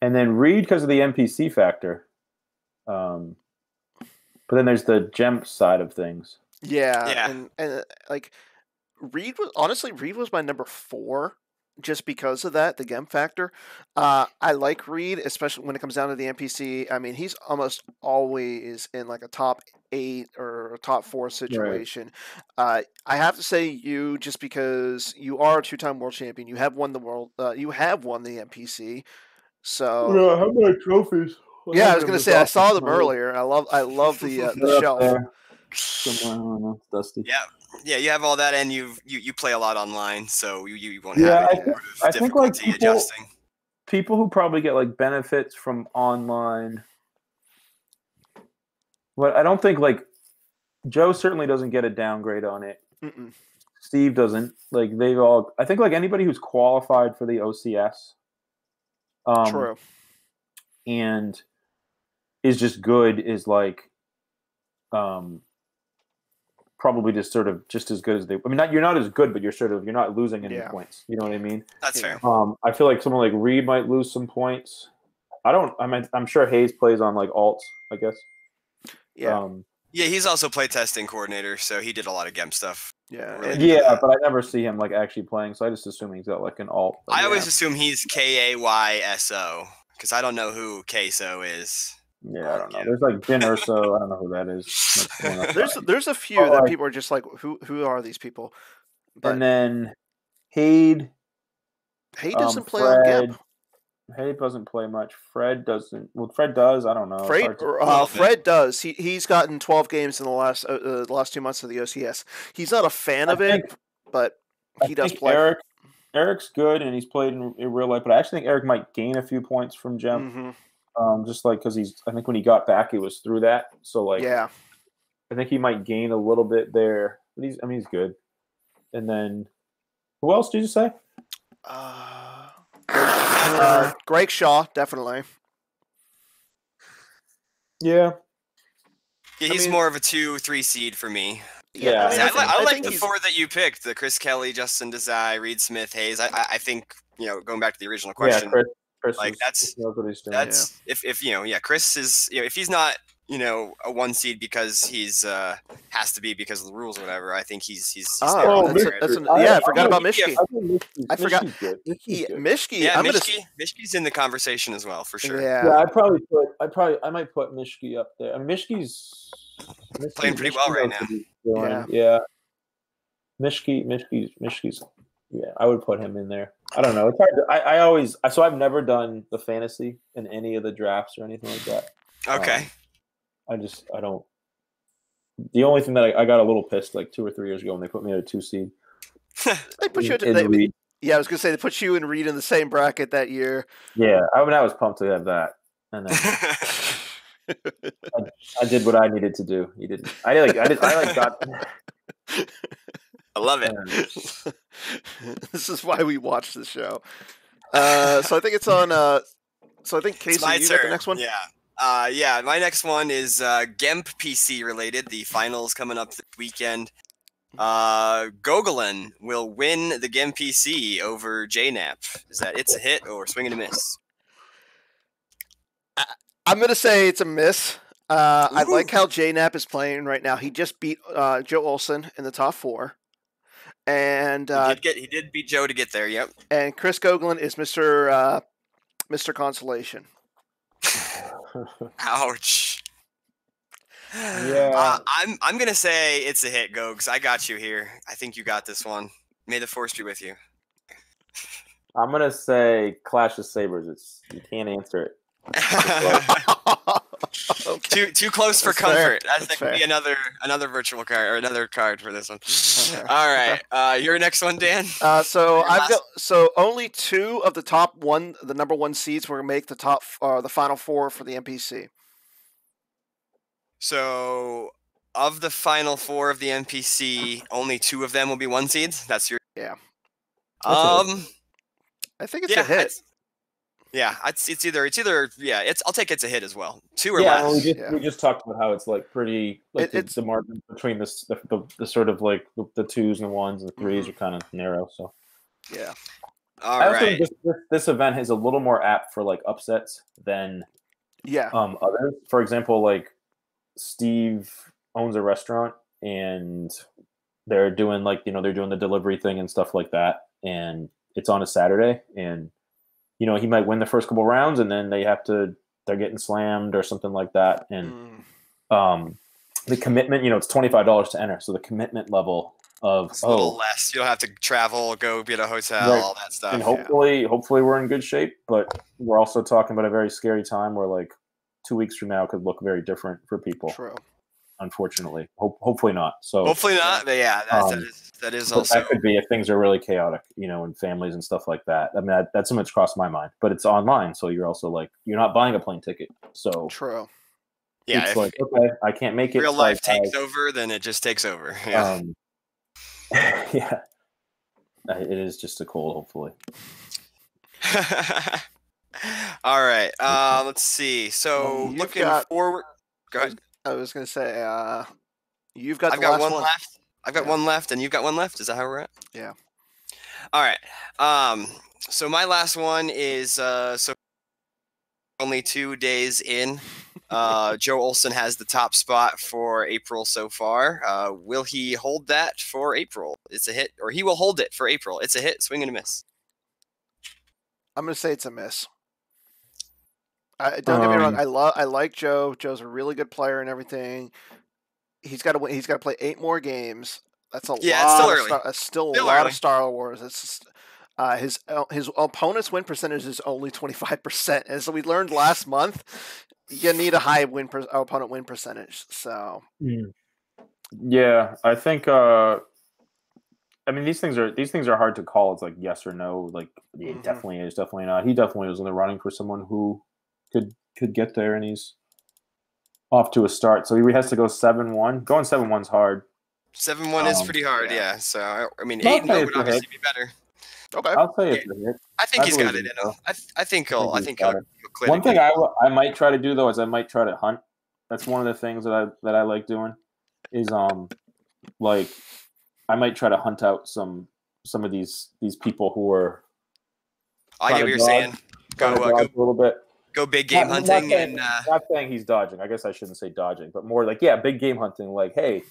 And then Reed because of the NPC factor. But then there's the gem side of things. Yeah. And like Reed was my number 4 just because of that, the gem factor. I like Reed, especially when it comes down to the NPC. I mean, he's almost always in like a top 8 or a top 4 situation. Right. I have to say you, just because you are a 2-time world champion, you have won the world. You have won the NPC. So yeah, I have my trophies. I was gonna say I saw them earlier. I love the shelf. Somewhere, dusty. Yeah, you have all that, and you play a lot online, so you won't have any I think like adjusting. People who probably get like benefits from online. But I don't think like Joe certainly doesn't get a downgrade on it. Mm-mm. Steve doesn't. Like they've all. I think like anybody who's qualified for the OCS. True. And is just good is like, probably just sort of just as good as they. I mean, you're not as good, but you're not losing any points. You know what I mean? That's fair. I feel like someone like Reed might lose some points. I'm sure Hayes plays on like alts, I guess. Yeah. He's also playtesting coordinator, so he did a lot of Gem stuff. Yeah. Really but I never see him like actually playing, so I just assume he's got like an alt. I always assume he's KAYSO because I don't know who KSO is. Yeah, I don't know. There's like Jin Urso. I don't know who that is. There's a few that people are just like, who are these people? But, and then Haid doesn't play on Gem. Haid doesn't play much. Fred doesn't. Well, Fred does. I don't know. Fred does. He's gotten 12 games in the last 2 months of the OCS. He's not a fan of it, but he does play. Eric's good, and he's played in real life. But I actually think Eric might gain a few points from Gem. Just like because I think when he got back, it was through that. So like, I think he might gain a little bit there. But he's good. And then, who else did you say? Greg Shaw, definitely. Yeah. He's more of a 2-3 seed for me. Yeah. I like the 4 that you picked: the Chris Kelly, Justin Desai, Reed Smith, Hayes. I think going back to the original question. Like that's if Chris is if he's not a 1 seed because he's has to be because of the rules or whatever. I think he's I forgot about Mishki. I forgot Mishki. Yeah, Mishki's in the conversation as well for sure. Yeah, I might put Mishki up there. Mishki's playing pretty well right now. Yeah. Mishki's. Yeah, I would put him in there. I don't know. It's hard to, I've never done the fantasy in any of the drafts or anything like that. Okay. I don't. The only thing that I got a little pissed like 2 or 3 years ago when they put me at a 2 seed. They put you in Reed. Yeah, I was gonna say they put you and Reed in the same bracket that year. Yeah, I was pumped to have that, and then I did what I needed to do. You didn't. I got. I love it. This is why we watch the show. So I think it's on. So I think Casey, you got the next one. Yeah. My next one is GEMP PC related. The finals coming up this weekend. Gogolin will win the GEMP PC over JNAP. Is that it's a hit or swing and a miss? I'm gonna say it's a miss. I like how JNAP is playing right now. He just beat Joe Olsen in the top 4. And he did beat Joe to get there. Yep. And Chris Gogolin is Mr. Consolation. Ouch. Yeah. I'm gonna say it's a hit, Gogs. I got you here. I think you got this one. May the force be with you. I'm gonna say Clash of Sabers. You can't answer it. Okay. Too close for comfort. That could be another virtual card or another card for this one. All right, your next one, Dan. So only 2 of the top the number 1 seeds will make the the final 4 for the NPC. So of the final 4 of the NPC, only 2 of them will be 1 seeds. That's your I think it's a hit. It's either I'll take it's a hit as well. 2 or less. We just talked about how it's like pretty like it's the margin between the sort of like the 2s and the 1s and the 3s are kind of narrow. So yeah. All right. This event is a little more apt for like upsets than others. For example, like Steve owns a restaurant and they're doing they're doing the delivery thing and stuff like that, and it's on a Saturday and. He might win the first couple rounds and then they're getting slammed or something like that. And the commitment, it's $25 to enter. So the commitment level of a little less. You don't have to travel, go get a hotel, all that stuff. And hopefully we're in good shape, but we're also talking about a very scary time where like 2 weeks from now could look very different for people. True. Unfortunately. Hopefully not. So hopefully not, but yeah, that is also that could be if things are really chaotic, and families and stuff like that. I mean, that's something that's crossed my mind. But it's online, so you're also like you're not buying a plane ticket. So true. Yeah, it's like okay, I can't make it. Real life takes over, then it just takes over. Yeah. Yeah. It is just a cold, hopefully. All right. Let's see. So looking forward. Go ahead. I was going to say, I've got one left. I've got one left, and you've got one left. Is that how we're at? Yeah. All right. So my last one is so only 2 days in. Joe Olsen has the top spot for April so far. Will he hold that for April? It's a hit, or he will hold it for April. It's a hit, swing and a miss. I'm going to say it's a miss. Don't get me wrong. I like Joe. Joe's a really good player and everything. He's got to win. He's got to play 8 more games. That's a lot. It's still early. It's still a lot of Star Wars. It's just, his opponent's win percentage is only 25%. And so we learned last month, you need a high opponent win percentage. So yeah, I think. I mean, these things are hard to call. It's like yes or no. Like it definitely is, definitely not. He definitely was in the running for someone who could get there, and he's off to a start. So he has to go 7-1. Going 7-1's hard. 7-1 is pretty hard, yeah. So I mean, 8-0 would obviously be better. Okay, I'll say it's a hit. I think he's got it in him. I think he'll clear. One thing I might try to do though is I might try to hunt. That's one of the things that I like doing. Is like I might try to hunt out some of these people who are. I get what you're saying. Go a little bit. Go big game hunting. Not saying he's dodging. I guess I shouldn't say dodging, but more like, big game hunting. Like, hey,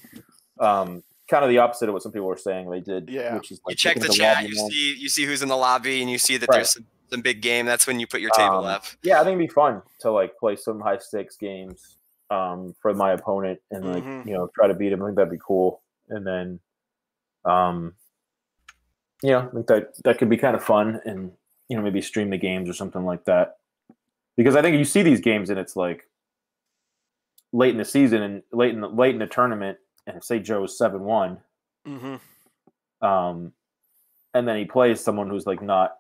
kind of the opposite of what some people were saying they did. Yeah. Which is like you check the chat, you see who's in the lobby, and you see that there's some big game. That's when you put your table up. Yeah, I think it'd be fun to like play some high stakes games for my opponent and like try to beat him. I think that'd be cool. And then I think that could be kind of fun, and maybe stream the games or something like that. Because I think you see these games and it's like late in the season and late in the tournament, and say Joe's 7-1, and then he plays someone who's like not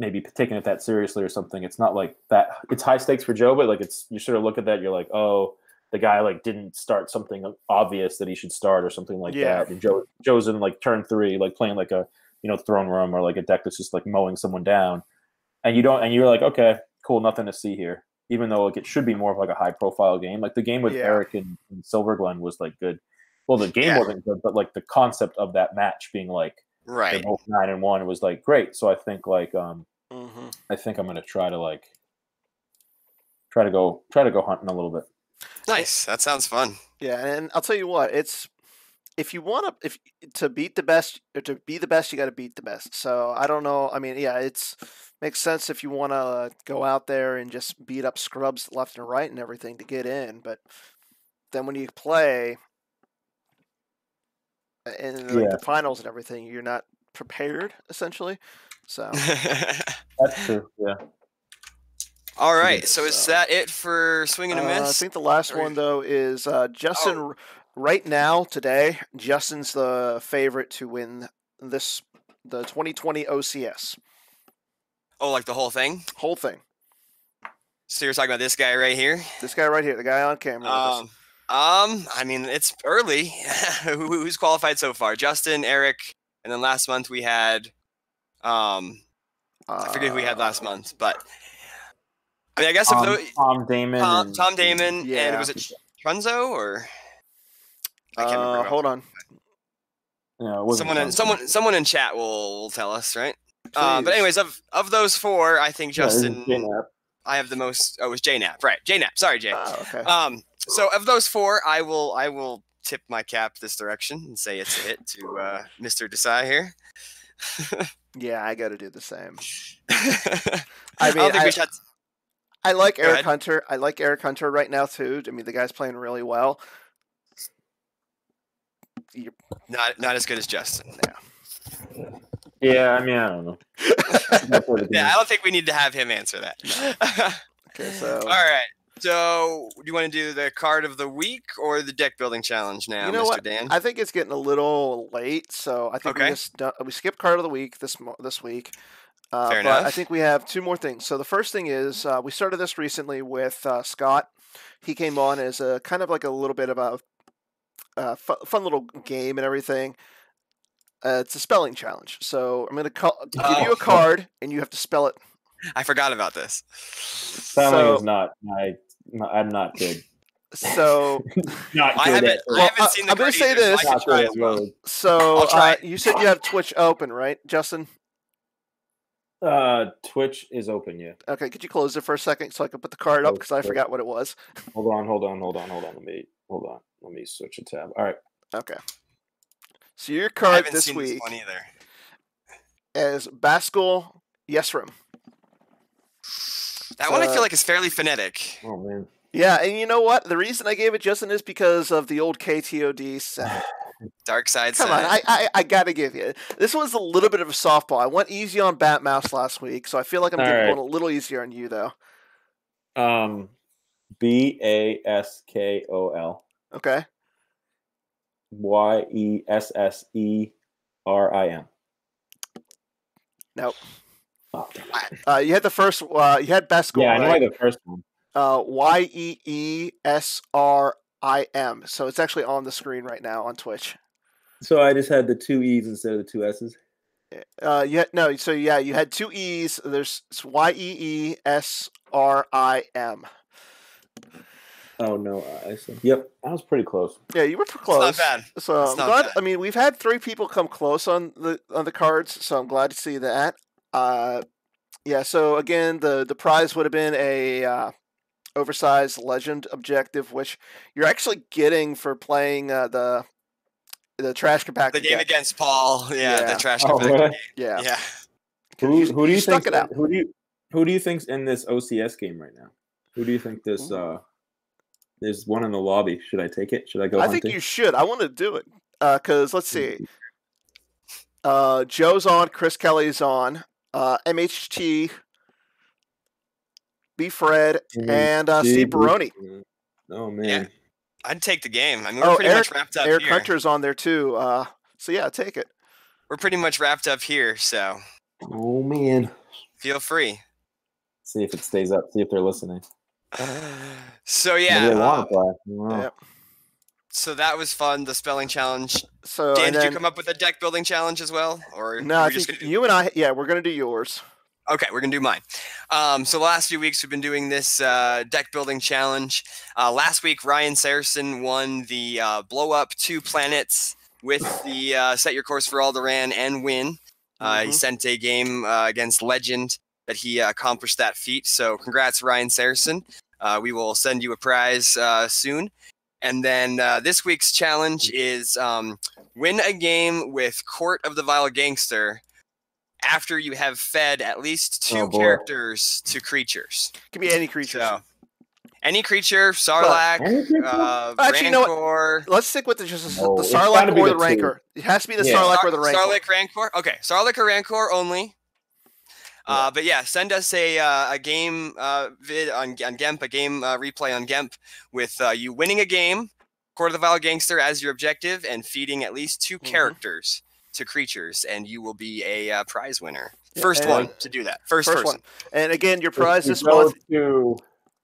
maybe taking it that seriously or something. It's not like that. It's high stakes for Joe, but like you sort of look at that, you're like, oh, the guy like didn't start something obvious that he should start or something like that. And Joe's in like turn 3, like playing like a throne room or like a deck that's just like mowing someone down, and you're like, okay, cool, nothing to see here. Even though like it should be more of like a high profile game. Like the game with Eric and Silver Glen was like good. Well, the game wasn't good, but like the concept of that match being like they're both 9-1 was like great. So I think like I think I'm gonna try to go hunting a little bit. Nice. That sounds fun. Yeah, and I'll tell you what, if you want to beat the best or to be the best, you got to beat the best. So I don't know. I mean, it's makes sense if you want to go out there and just beat up scrubs left and right and everything to get in. But then when you play in the finals and everything, you're not prepared essentially. So that's true. Yeah. All right. So is that it for Swing and a Miss? I think the last one though is Justin. Oh. Right now, today, Justin's the favorite to win the 2020 OCS. Oh, like the whole thing? Whole thing. So you're talking about this guy right here? This guy right here, the guy on camera. I mean, it's early. Who's qualified so far? Justin, Eric, and then last month we had I forget who we had last month, but I mean, I guess Tom Damon. Tom Damon, and was it Trunzo or I can't remember. Hold on. Yeah, someone in chat will tell us, right? But anyways, of those 4, I think Justin. I have the most. Oh, it was JNap, right? JNap. Sorry, Jay. Okay. So of those 4, I will tip my cap this direction and say it's a hit to Mr. Desai here. Yeah, I got to do the same. I mean, I like Eric Hunter. I like Eric Hunter right now too. I mean, the guy's playing really well. Not as good as Justin. Yeah. Yeah, I mean, I don't know. Yeah, I don't think we need to have him answer that. Okay, so all right. So, do you want to do the card of the week or the deck building challenge now, Mr. Dan? I think it's getting a little late, so I think we skip card of the week this week. Fair enough. I think we have 2 more things. So the first thing is we started this recently with Scott. He came on as a kind of like a little bit of a fun little game and everything. It's a spelling challenge. So I'm going to give you a card, and you have to spell it. I forgot about this. Spelling is not I'm not good. So not good. I haven't seen the I'm going to say this. So you said you have Twitch open, right, Justin? Twitch is open, yeah. Okay, could you close it for a second so I can put the card up because I forgot what it was. Hold on. Let me switch a tab. All right. Okay. So your card this week is Baskul Yesrim. That one I feel like is fairly phonetic. Oh man. Yeah, and you know what? The reason I gave it Justin is because of the old KTOD set. Dark Side. Come on, I gotta give you. This was a little bit of a softball. I went easy on Batmouse last week, so I feel like I'm going a little easier on you though. Baskol. Okay. Yesserim. Nope. Oh, you had the first. You had Baskul. Yeah, I know the first one. Yeesrim. So it's actually on the screen right now on Twitch. So I just had the 2 E's instead of the 2 S's. So you had 2 E's. There's Yeesrim. Oh no, yep, I was pretty close. Yeah, you were close. It's not bad. So I'm glad. I mean, we've had 3 people come close on the cards, so I'm glad to see that. Yeah. So again, the prize would have been a oversized legend objective, which you're actually getting for playing the trash compactor. The game against Paul. Yeah, the trash compactor. Really? Game. Yeah. Yeah. Who do you think? Who do you think's in this OCS game right now? Who do you think this? There's one in the lobby. Should I take it? Should I go? I think you should. I want to do it because let's see. Joe's on. Chris Kelly's on. MHT, B. Fred, and Steve Baroni. Oh man. Yeah. I'd take the game. I mean, we're pretty much wrapped up Eric here. Hunter's on there too. So yeah, take it. We're pretty much wrapped up here. So. Oh man. Feel free. See if it stays up. See if they're listening. So yeah. Yep. So that was fun. The spelling challenge. So Dan, did you come up with a deck building challenge as well, or no? I think you and I. Yeah, we're gonna do yours. Okay, we're gonna do mine. So the last few weeks we've been doing this deck building challenge. Last week Ryan Saracen won the blow up 2 planets with the set your course for Alderaan and win. He sent a game against Legend that he accomplished that feat. So congrats, Ryan Saracen. We will send you a prize soon. And then this week's challenge is win a game with Court of the Vile Gangster after you have fed at least 2 characters to creatures. Can be any creature. So, any creature, Sarlacc, actually, Rancor. Let's stick with the Sarlacc or the Rancor. It has to be the Sarlacc or the Rancor. Sarlacc, Rancor. Okay, Sarlacc or Rancor only. But yeah, send us a game vid on GEMP, a game replay on GEMP with you winning a game, Court of the Vile Gangster as your objective, and feeding at least 2 characters to creatures, and you will be a prize winner. First one to do that. First person. One. And again, your prize this month.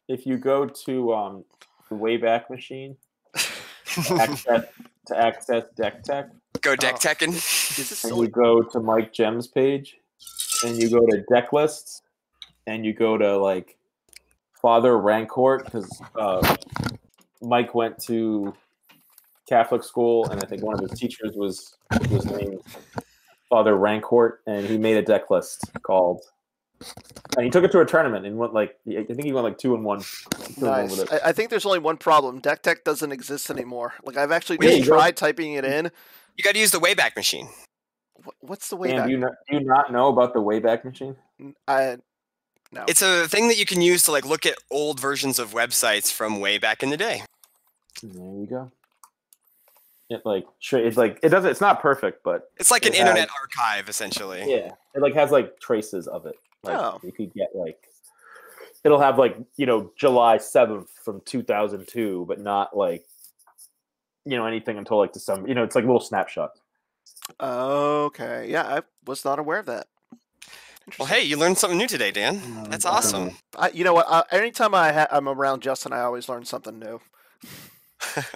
If you go to the Wayback Machine to access Deck Tech. Go Deck Techin'. And you go to Mike Gem's page, and you go to Deck Lists, and you go to like Father Rancourt, because Mike went to Catholic school, and I think one of his teachers was named Father Rancourt, and he made a deck list called. And he took it to a tournament and went I think he went 2-1. Nice. With it. I think there's only one problem. Deck Tech doesn't exist anymore. Like I've actually just tried typing it in. You got to use the Wayback Machine. What's the Wayback? Do you not know about the Wayback Machine? No. It's a thing that you can use to look at old versions of websites from way back in the day. There you go. It's not perfect, but it's like an internet archive essentially. Yeah, it has traces of it. You could get it'll have July 7th from 2002, but not anything until December. It's little snapshots. Okay, yeah, I was not aware of that. Well, hey, you learned something new today, Dan. That's awesome. You know what? Anytime I'm around Justin, I always learn something new.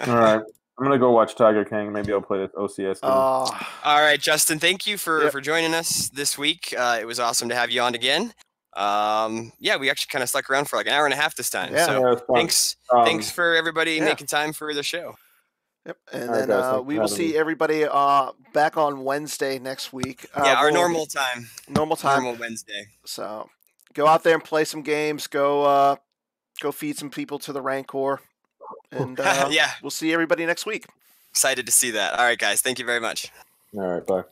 All right. I'm going to go watch Tiger King. Maybe I'll play this OCS game. All right, Justin. Thank you for joining us this week. It was awesome to have you on again. We actually kind of stuck around for an hour and a half this time. Yeah, so thanks for everybody making time for the show. Yep. And then we will see everybody back on Wednesday next week. Our normal time. Normal Wednesday. So go out there and play some games. Go feed some people to the Rancor. And we'll see everybody next week. Excited to see that. All right, guys. Thank you very much. All right. Bye.